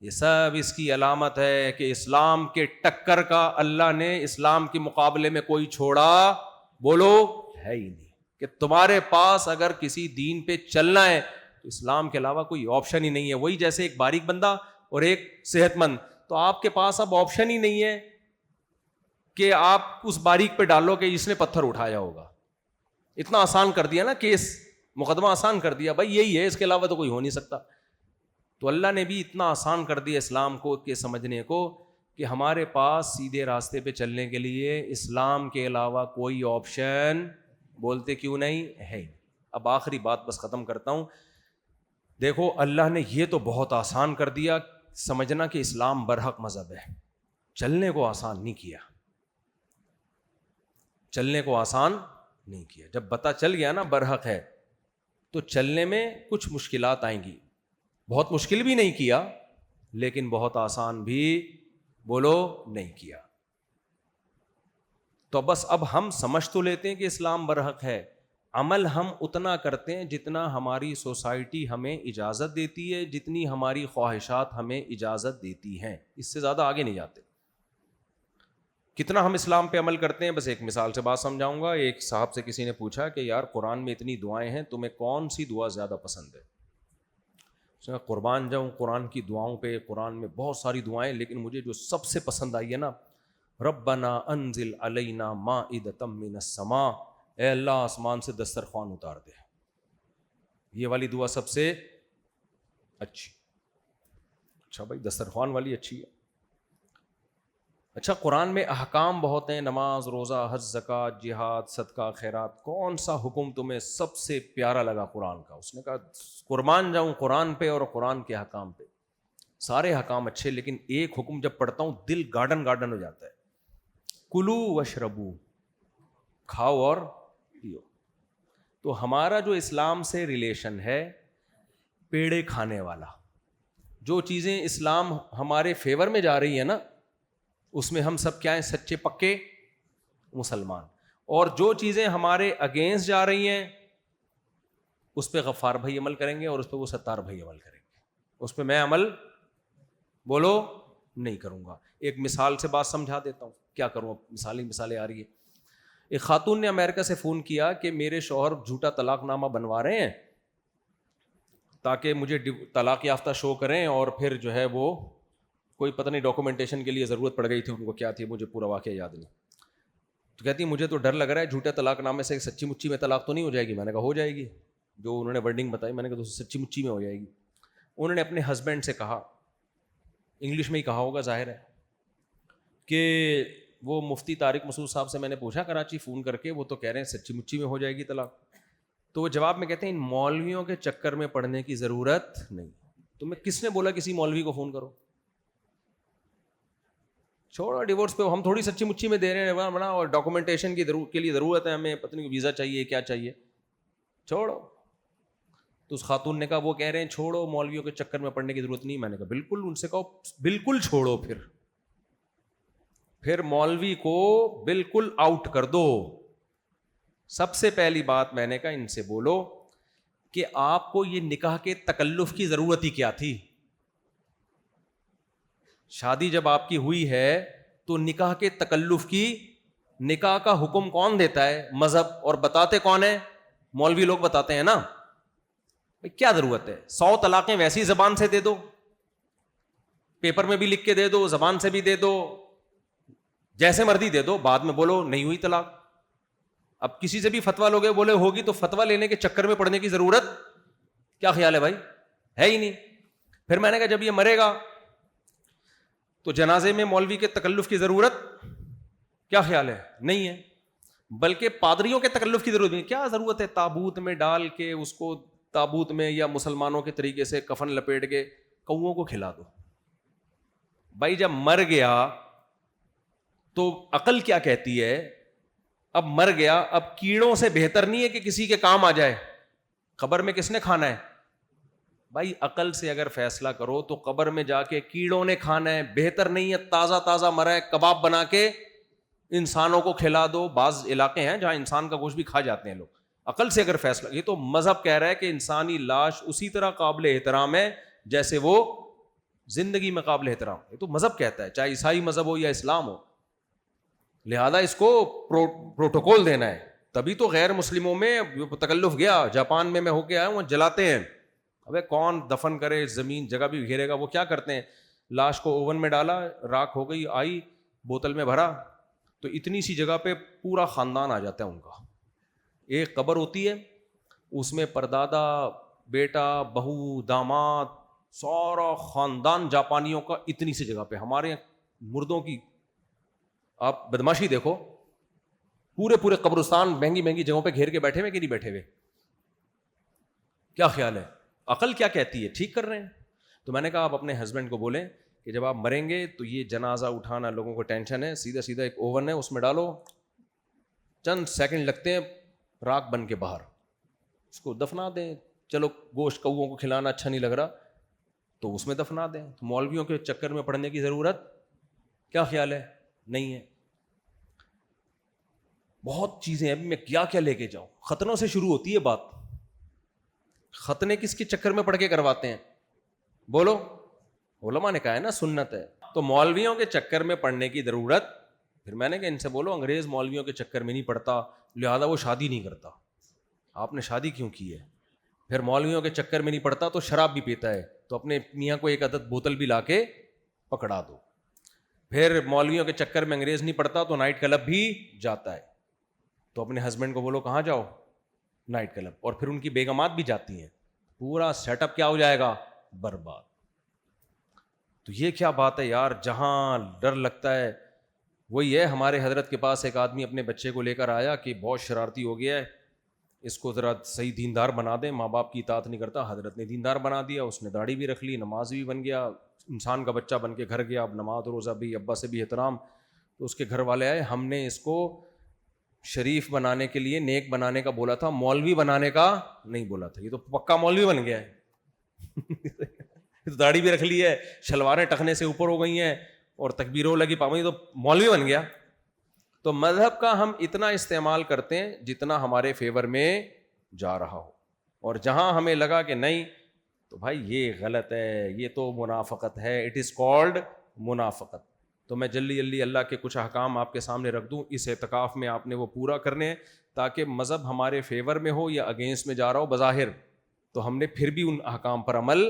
Speaker 2: یہ سب اس کی علامت ہے کہ اسلام کے ٹکر کا اللہ نے اسلام کے مقابلے میں کوئی چھوڑا بولو ہے ہی نہیں. کہ تمہارے پاس اگر کسی دین پہ چلنا ہے تو اسلام کے علاوہ کوئی آپشن ہی نہیں ہے. وہی جیسے ایک باریک بندہ اور ایک صحت مند, تو آپ کے پاس اب آپشن ہی نہیں ہے کہ آپ اس باریک پہ ڈالو کہ جس نے پتھر اٹھایا ہوگا. اتنا آسان کر دیا نا کیس, مقدمہ آسان کر دیا, بھائی یہی ہے, اس کے علاوہ تو کوئی ہو نہیں سکتا. تو اللہ نے بھی اتنا آسان کر دیا اسلام کو کہ سمجھنے کو, کہ ہمارے پاس سیدھے راستے پہ چلنے کے لیے اسلام کے علاوہ کوئی آپشن بولتے کیوں نہیں ہے. اب آخری بات بس ختم کرتا ہوں. دیکھو اللہ نے یہ تو بہت آسان کر دیا, سمجھنا کہ اسلام برحق مذہب ہے, چلنے کو آسان نہیں کیا, چلنے کو آسان نہیں کیا. جب پتہ چل گیا نا برحق ہے تو چلنے میں کچھ مشکلات آئیں گی. بہت مشکل بھی نہیں کیا لیکن بہت آسان بھی بولو نہیں کیا. تو بس اب ہم سمجھ تو لیتے ہیں کہ اسلام برحق ہے, عمل ہم اتنا کرتے ہیں جتنا ہماری سوسائٹی ہمیں اجازت دیتی ہے, جتنی ہماری خواہشات ہمیں اجازت دیتی ہیں, اس سے زیادہ آگے نہیں جاتے. کتنا ہم اسلام پہ عمل کرتے ہیں, بس ایک مثال سے بات سمجھاؤں گا. ایک صاحب سے کسی نے پوچھا کہ یار قرآن میں اتنی دعائیں ہیں, تمہیں کون سی دعا زیادہ پسند ہے؟ اس نے قربان جاؤں قرآن کی دعاؤں پہ, قرآن میں بہت ساری دعائیں, لیکن مجھے جو سب سے پسند آئی ہے نا, ربنا انزل علینا مائدۃ من السماء, اے اللہ آسمان سے دسترخوان اتار دے. یہ والی دعا سب سے اچھی. اچھا بھائی دسترخوان والی اچھی ہے. اچھا قرآن میں احکام بہت ہیں, نماز, روزہ, حج, زکوٰۃ, جہاد, صدقہ, خیرات, کون سا حکم تمہیں سب سے پیارا لگا قرآن کا؟ اس نے کہا قربان جاؤں قرآن پہ اور قرآن کے احکام پہ. سارے احکام اچھے, لیکن ایک حکم جب پڑھتا ہوں دل گارڈن گارڈن ہو جاتا ہے. کلو وشربو, کھاؤ اور پیو. تو ہمارا جو اسلام سے ریلیشن ہے پیڑے کھانے والا, جو چیزیں اسلام ہمارے فیور میں جا رہی ہیں نا, اس میں ہم سب کیا ہیں, سچے پکے مسلمان. اور جو چیزیں ہمارے اگینسٹ جا رہی ہیں اس پہ غفار بھائی عمل کریں گے اور اس پہ وہ ستار بھائی عمل کریں گے, اس پہ میں عمل بولو نہیں کروں گا. ایک مثال سے بات سمجھا دیتا ہوں, کیا کروں, مثالیں آ رہی ہے. ایک خاتون نے امریکہ سے فون کیا کہ میرے شوہر جھوٹا طلاق نامہ بنوا رہے ہیں تاکہ مجھے طلاق یافتہ شو کریں, اور پھر جو ہے وہ کوئی پتہ نہیں ڈاکومنٹیشن کے لیے ضرورت پڑ گئی تھی ان کو, کیا تھی مجھے پورا واقعہ یاد نہیں. تو کہتی مجھے تو ڈر لگ رہا ہے جھوٹے طلاق نامے سے سچی مچی میں طلاق تو نہیں ہو جائے گی. میں نے کہا ہو جائے گی, جو انہوں نے ورڈنگ بتائی میں نے کہا سچی مچی میں ہو جائے گی. انہوں نے اپنے ہسبینڈ سے کہا, انگلش میں ہی کہا ہوگا ظاہر ہے, کہ وہ مفتی طارق مسعود صاحب سے میں نے پوچھا کراچی فون کر کے, وہ تو کہہ رہے ہیں سچی مچی میں ہو جائے گی طلاق. تو وہ جواب میں کہتے ہیں ان مولویوں کے چکر میں پڑنے کی ضرورت نہیں. تو میں کس نے بولا کسی مولوی کو فون کرو, چھوڑو ڈیورس پہ, ہم تھوڑی سچی مچی میں دے رہے ہیں بنا, اور ڈاکومنٹیشن کے لیے ضرورت ہے ہمیں, پتہ نہیں ویزا چاہیے کیا چاہیے, چھوڑو. تو اس خاتون نے کہا وہ کہہ رہے ہیں چھوڑو مولویوں کے چکر میں پڑنے کی ضرورت نہیں. میں نے کہا بالکل, ان سے کہو بالکل چھوڑو, پھر مولوی کو بالکل آؤٹ کر دو. سب سے پہلی بات میں نے کہا ان سے بولو کہ آپ کو یہ نکاح کے تکلف کی ضرورت ہی کیا تھی؟ شادی جب آپ کی ہوئی ہے تو نکاح کے تکلف کی, نکاح کا حکم کون دیتا ہے؟ مذہب. اور بتاتے کون ہے؟ مولوی لوگ بتاتے ہیں نا. کیا ضرورت ہے؟ 100 طلاقیں ویسی زبان سے دے دو, پیپر میں بھی لکھ کے دے دو, زبان سے بھی دے دو, جیسے مرضی دے دو, بعد میں بولو نہیں ہوئی طلاق. اب کسی سے بھی فتویٰ لوگے بولے ہوگی, تو فتویٰ لینے کے چکر میں پڑنے کی ضرورت کیا خیال ہے بھائی؟ ہے ہی نہیں. پھر میں نے کہا جب یہ مرے گا تو جنازے میں مولوی کے تکلف کی ضرورت کیا خیال ہے؟ نہیں ہے. بلکہ پادریوں کے تکلف کی ضرورت نہیں. کیا ضرورت ہے تابوت میں ڈال کے اس کو, تابوت میں یا مسلمانوں کے طریقے سے کفن لپیٹ کے کوؤں کو کھلا دو. بھائی جب مر گیا تو عقل کیا کہتی ہے؟ اب مر گیا, اب کیڑوں سے بہتر نہیں ہے کہ کسی کے کام آ جائے. قبر میں کس نے کھانا ہے بھائی؟ عقل سے اگر فیصلہ کرو تو قبر میں جا کے کیڑوں نے کھانا ہے, بہتر نہیں ہے تازہ تازہ مرا ہے کباب بنا کے انسانوں کو کھلا دو. بعض علاقے ہیں جہاں انسان کا گوشت بھی کھا جاتے ہیں لوگ. عقل سے اگر فیصلہ, یہ تو مذہب کہہ رہا ہے کہ انسانی لاش اسی طرح قابل احترام ہے جیسے وہ زندگی میں قابل احترام. یہ تو مذہب کہتا ہے, چاہے عیسائی مذہب ہو یا اسلام ہو. لہذا اس کو پروٹوکول دینا ہے. تبھی تو غیر مسلموں میں تکلف گیا. جاپان میں ہو کے آیا ہوں, وہ جلاتے ہیں. ابے کون دفن کرے, زمین جگہ بھی گھیرے گا. وہ کیا کرتے ہیں, لاش کو اوون میں ڈالا, راکھ ہو گئی, آئی بوتل میں بھرا, تو اتنی سی جگہ پہ پورا خاندان آ جاتا ہے ان کا. ایک قبر ہوتی ہے, اس میں پردادا, بیٹا, بہو, داماد, سارا خاندان جاپانیوں کا اتنی سی جگہ پہ. ہمارے مردوں کی آپ بدماشی دیکھو, پورے قبرستان مہنگی مہنگی جگہوں پہ گھیر کے بیٹھے ہوئے کہ نہیں بیٹھے ہوئے؟ کیا خیال ہے؟ عقل کیا کہتی ہے؟ ٹھیک کر رہے ہیں. تو میں نے کہا آپ اپنے ہسبینڈ کو بولیں کہ جب آپ مریں گے تو یہ جنازہ اٹھانا لوگوں کو ٹینشن ہے, سیدھا سیدھا ایک اوون ہے اس میں ڈالو, چند سیکنڈ لگتے ہیں, راکھ بن کے باہر, اس کو دفنا دیں. چلو گوشت کوؤں کو کھلانا اچھا نہیں لگ رہا تو اس میں دفنا دیں. تو مولویوں کے چکر میں پڑنے کی ضرورت کیا خیال ہے؟ نہیں ہے. بہت چیزیں ابھی میں کیا لے کے جاؤں. ختنوں سے شروع ہوتی ہے بات. ختنے کس کے چکر میں پڑھ کے کرواتے ہیں بولو؟ علماء نے کہا ہے نا سنت ہے. تو مولویوں کے چکر میں پڑھنے کی ضرورت, پھر میں نے کہا ان سے بولو انگریز مولویوں کے چکر میں نہیں پڑتا, لہذا وہ شادی نہیں کرتا. آپ نے شادی کیوں کی ہے؟ پھر مولویوں کے چکر میں نہیں پڑتا تو شراب بھی پیتا ہے, تو اپنے میاں کو ایک عدد بوتل بھی لا کے پکڑا دو. پھر مولویوں کے چکر میں انگریز نہیں پڑتا تو نائٹ کلب بھی جاتا ہے, تو اپنے ہسبینڈ کو بولو کہاں جاؤ؟ Night club. اور پھر ان کی بیگمات بھی جاتی ہیں, پورا سیٹ اپ کیا ہو جائے گا؟ برباد. تو یہ کیا بات ہے یار؟ جہاں ڈر لگتا ہے وہی ہے. ہمارے حضرت کے پاس ایک آدمی اپنے بچے کو لے کر آیا کہ بہت شرارتی ہو گیا ہے, اس کو ذرا صحیح دیندار بنا دیں, ماں باپ کی اطاعت نہیں کرتا. حضرت نے دیندار بنا دیا, اس نے داڑھی بھی رکھ لی, نماز بھی بن گیا, انسان کا بچہ بن کے گھر گیا. اب نماز روزہ بھی, ابا سے بھی احترام. تو اس کے گھر والے آئے, ہم نے اس کو شریف بنانے کے لیے, نیک بنانے کا بولا تھا, مولوی بنانے کا نہیں بولا تھا. یہ تو پکا مولوی بن گیا ہے. داڑھی بھی رکھ لی ہے, شلواریں ٹخنے سے اوپر ہو گئی ہیں اور تکبیروں لگی پاؤں, تو مولوی بن گیا. تو مذہب کا ہم اتنا استعمال کرتے ہیں جتنا ہمارے فیور میں جا رہا ہو, اور جہاں ہمیں لگا کہ نہیں تو بھائی یہ غلط ہے, یہ تو منافقت ہے, اٹ از کالڈ منافقت. تو میں جلدی اللہ کے کچھ احکام آپ کے سامنے رکھ دوں. اس اعتکاف میں آپ نے وہ پورا کرنے ہیں تاکہ مذہب ہمارے فیور میں ہو یا اگینسٹ میں جا رہا ہو بظاہر, تو ہم نے پھر بھی ان احکام پر عمل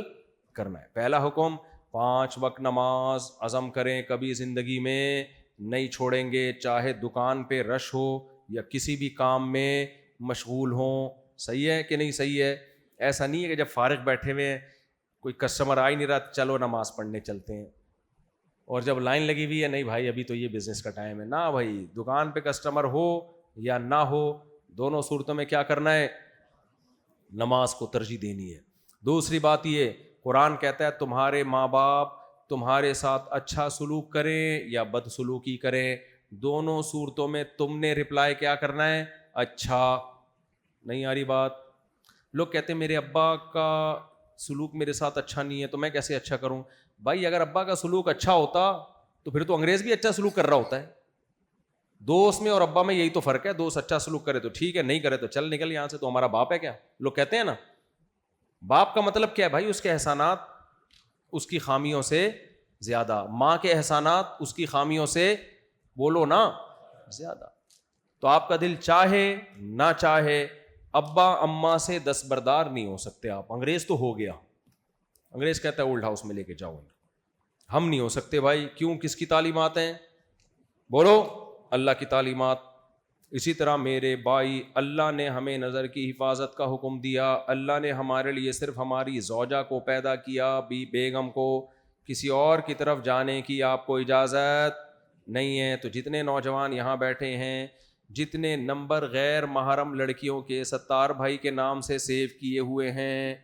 Speaker 2: کرنا ہے. پہلا حکم, 5 وقت نماز عزم کریں, کبھی زندگی میں نہیں چھوڑیں گے, چاہے دکان پہ رش ہو یا کسی بھی کام میں مشغول ہوں. صحیح ہے کہ نہیں صحیح ہے؟ ایسا نہیں ہے کہ جب فارغ بیٹھے ہوئے ہیں, کوئی کسٹمر آ ہی نہیں رہا, چلو نماز پڑھنے چلتے ہیں, اور جب لائن لگی ہوئی ہے, نہیں بھائی ابھی تو یہ بزنس کا ٹائم ہے. نہ بھائی, دکان پہ کسٹمر ہو یا نہ ہو, دونوں صورتوں میں کیا کرنا ہے؟ نماز کو ترجیح دینی ہے. دوسری بات یہ, قرآن کہتا ہے تمہارے ماں باپ تمہارے ساتھ اچھا سلوک کریں یا بد سلوکی کریں, دونوں صورتوں میں تم نے رپلائی کیا کرنا ہے؟ اچھا. نہیں آ رہی بات؟ لوگ کہتے ہیں میرے ابا کا سلوک میرے ساتھ اچھا نہیں ہے تو میں کیسے اچھا کروں. بھائی اگر ابا کا سلوک اچھا ہوتا تو پھر تو انگریز بھی اچھا سلوک کر رہا ہوتا ہے. دوست میں اور ابا میں یہی تو فرق ہے, دوست اچھا سلوک کرے تو ٹھیک ہے, نہیں کرے تو چل نکل یہاں سے, تو ہمارا باپ ہے کیا؟ لوگ کہتے ہیں نا. باپ کا مطلب کیا ہے بھائی؟ اس کے احسانات اس کی خامیوں سے زیادہ, ماں کے احسانات اس کی خامیوں سے بولو نا زیادہ. تو آپ کا دل چاہے نہ چاہے ابا اماں سے دستبردار نہیں ہو سکتے آپ. انگریز تو ہو گیا, انگریز کہتا ہے اولڈ ہاؤس میں لے کے جاؤ, ہم نہیں ہو سکتے بھائی. کیوں؟ کس کی تعلیمات ہیں بولو اللہ کی تعلیمات. اسی طرح میرے بھائی, اللہ نے ہمیں نظر کی حفاظت کا حکم دیا. اللہ نے ہمارے لیے صرف ہماری زوجہ کو پیدا کیا, بیگم کو. کسی اور کی طرف جانے کی آپ کو اجازت نہیں ہے. تو جتنے نوجوان یہاں بیٹھے ہیں, جتنے نمبر غیر محرم لڑکیوں کے ستار بھائی کے نام سے سیو کیے ہوئے ہیں,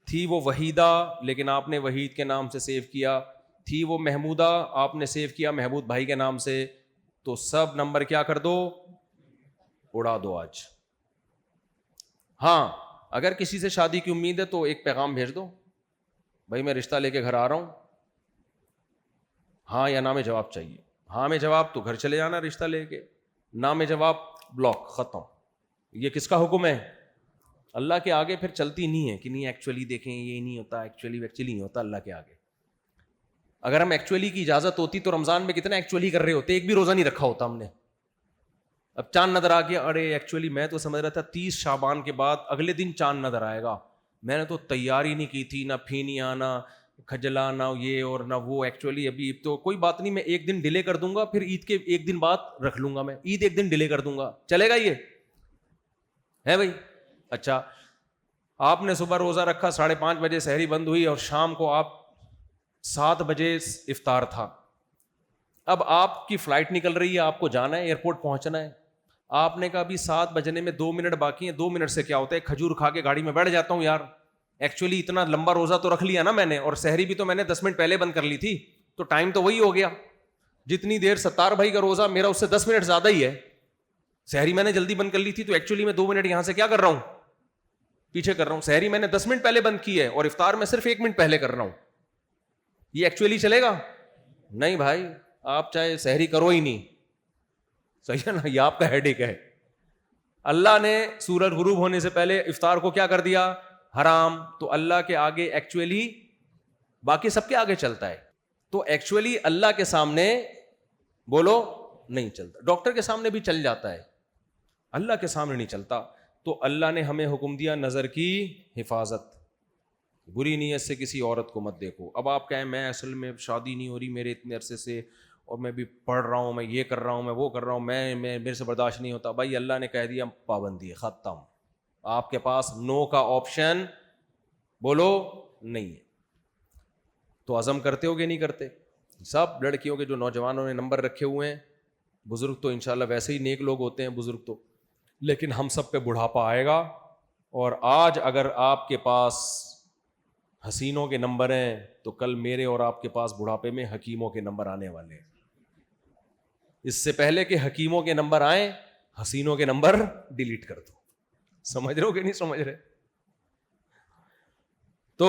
Speaker 2: تھی وہ وحیدہ لیکن آپ نے وحید کے نام سے سیو کیا, تھی وہ محمودہ آپ نے سیو کیا محمود بھائی کے نام سے, تو سب نمبر کیا کر دو, اڑا دو آج. ہاں اگر کسی سے شادی کی امید ہے تو ایک پیغام بھیج دو, بھائی میں رشتہ لے کے گھر آ رہا ہوں, ہاں یا نا میں جواب چاہیے. ہاں میں جواب تو گھر چلے جانا رشتہ لے کے, نا میں جواب بلاک, ختم. یہ کس کا حکم ہے؟ اللہ کے آگے پھر چلتی نہیں ہے کہ نہیں ایکچولی دیکھیں یہ نہیں ہوتا, ایکچولی نہیں ہوتا اللہ کے آگے. اگر ہم ایکچولی کی اجازت ہوتی تو رمضان میں کتنا ایکچولی کر رہے ہوتے, ایک بھی روزہ نہیں رکھا ہوتا ہم نے. اب چاند نظر آ گیا, ارے ایکچولی میں تو سمجھ رہا تھا 30 شعبان کے بعد اگلے دن چاند نظر آئے گا, میں نے تو تیاری نہیں کی تھی, نہ پھینیا نہ کھجلا نہ یہ اور نہ وہ. ایکچولی ابھی تو کوئی بات نہیں, میں ایک دن ڈیلے کر دوں گا, پھر عید کے ایک دن بعد رکھ لوں گا, میں عید ایک دن ڈیلے کر دوں گا, چلے گا یہ ہے بھائی؟ اچھا آپ نے صبح روزہ رکھا, 5:30 بجے سحری بند ہوئی اور شام کو آپ 7 بجے افطار تھا. اب آپ کی فلائٹ نکل رہی ہے, آپ کو جانا ہے ایئرپورٹ پہنچنا ہے, آپ نے کہا ابھی 7 بجنے میں 2 منٹ باقی ہیں, 2 منٹ سے کیا ہوتا ہے کھجور کھا کے گاڑی میں بیٹھ جاتا ہوں یار. ایکچولی اتنا لمبا روزہ تو رکھ لیا نا میں نے, اور سحری بھی تو میں نے 10 منٹ پہلے بند کر لی تھی, تو ٹائم تو وہی ہو گیا. جتنی دیر ستار بھائی کا روزہ میرا اس سے 10 منٹ زیادہ ہی ہے. سحری میں نے جلدی بند کر لی تھی, تو ایکچولی میں 2 منٹ یہاں سے کیا کر رہا ہوں, پیچھے کر رہا ہوں. سحری میں نے 10 منٹ پہلے بند کی ہے اور افطار میں صرف 1 منٹ پہلے کر رہا ہوں. یہ ایکچولی چلے گا؟ نہیں بھائی, آپ چاہے سحری کرو ہی نہیں, صحیح ہے نا, یہ آپ کا ہیڈ ایک ہے. اللہ نے سورج غروب ہونے سے پہلے افطار کو کیا کر دیا, حرام. تو اللہ کے آگے ایکچولی باقی سب کے آگے چلتا ہے, تو ایکچولی اللہ کے سامنے بولو نہیں چلتا. ڈاکٹر کے سامنے بھی چل جاتا ہے, اللہ کے سامنے نہیں چلتا. تو اللہ نے ہمیں حکم دیا نظر کی حفاظت, بری نیت سے کسی عورت کو مت دیکھو. اب آپ کہیں میں اصل میں شادی نہیں ہو رہی میرے اتنے عرصے سے, اور میں بھی پڑھ رہا ہوں, میں یہ کر رہا ہوں, میں وہ کر رہا ہوں, میں میرے سے برداشت نہیں ہوتا. بھائی اللہ نے کہہ دیا پابندی ہے, ختم. آپ کے پاس نو کا آپشن بولو نہیں ہے. تو عزم کرتے ہو کہ نہیں کرتے؟ سب لڑکیوں کے جو نوجوانوں نے نمبر رکھے ہوئے ہیں, بزرگ تو انشاءاللہ ویسے ہی نیک لوگ ہوتے ہیں بزرگ تو, لیکن ہم سب پہ بڑھاپا آئے گا. اور آج اگر آپ کے پاس حسینوں کے نمبر ہیں تو کل میرے اور آپ کے پاس بڑھاپے میں حکیموں کے نمبر آنے والے ہیں. اس سے پہلے کہ حکیموں کے نمبر آئیں, حسینوں کے نمبر ڈیلیٹ کر دو. سمجھ رہے ہو کہ نہیں سمجھ رہے؟ تو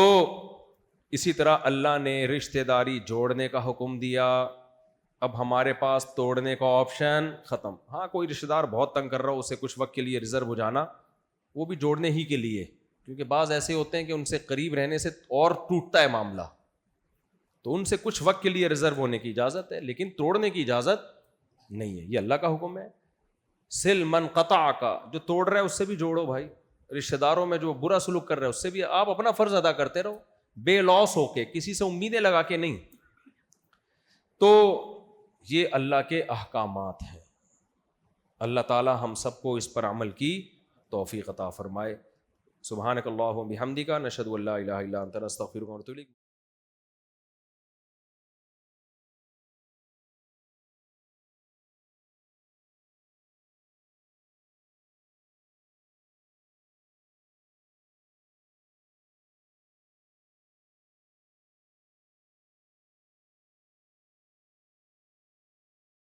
Speaker 2: اسی طرح اللہ نے رشتہ داری جوڑنے کا حکم دیا. اب ہمارے پاس توڑنے کا آپشن ختم. ہاں کوئی رشتہ دار بہت تنگ کر رہا ہو, اسے کچھ وقت کے لیے ریزرو ہو جانا, وہ بھی جوڑنے ہی کے لیے, کیونکہ بعض ایسے ہوتے ہیں کہ ان سے قریب رہنے سے اور ٹوٹتا ہے معاملہ, تو ان سے کچھ وقت کے لیے ریزرو ہونے کی اجازت ہے, لیکن توڑنے کی اجازت نہیں ہے. یہ اللہ کا حکم ہے. سل من قطع کا, جو توڑ رہا ہے اس سے بھی جوڑو بھائی. رشتہ داروں میں جو برا سلوک کر رہے ہیں اس سے بھی آپ اپنا فرض ادا کرتے رہو, بے لوس ہو کے, کسی سے امیدیں لگا کے نہیں. تو یہ اللہ کے احکامات ہیں. اللہ تعالی ہم سب کو اس پر عمل کی توفیق عطا فرمائے. سبحانک اللہم بحمدک نشہد ان لا الہ الا انت نستغفرک ونتوب الیک.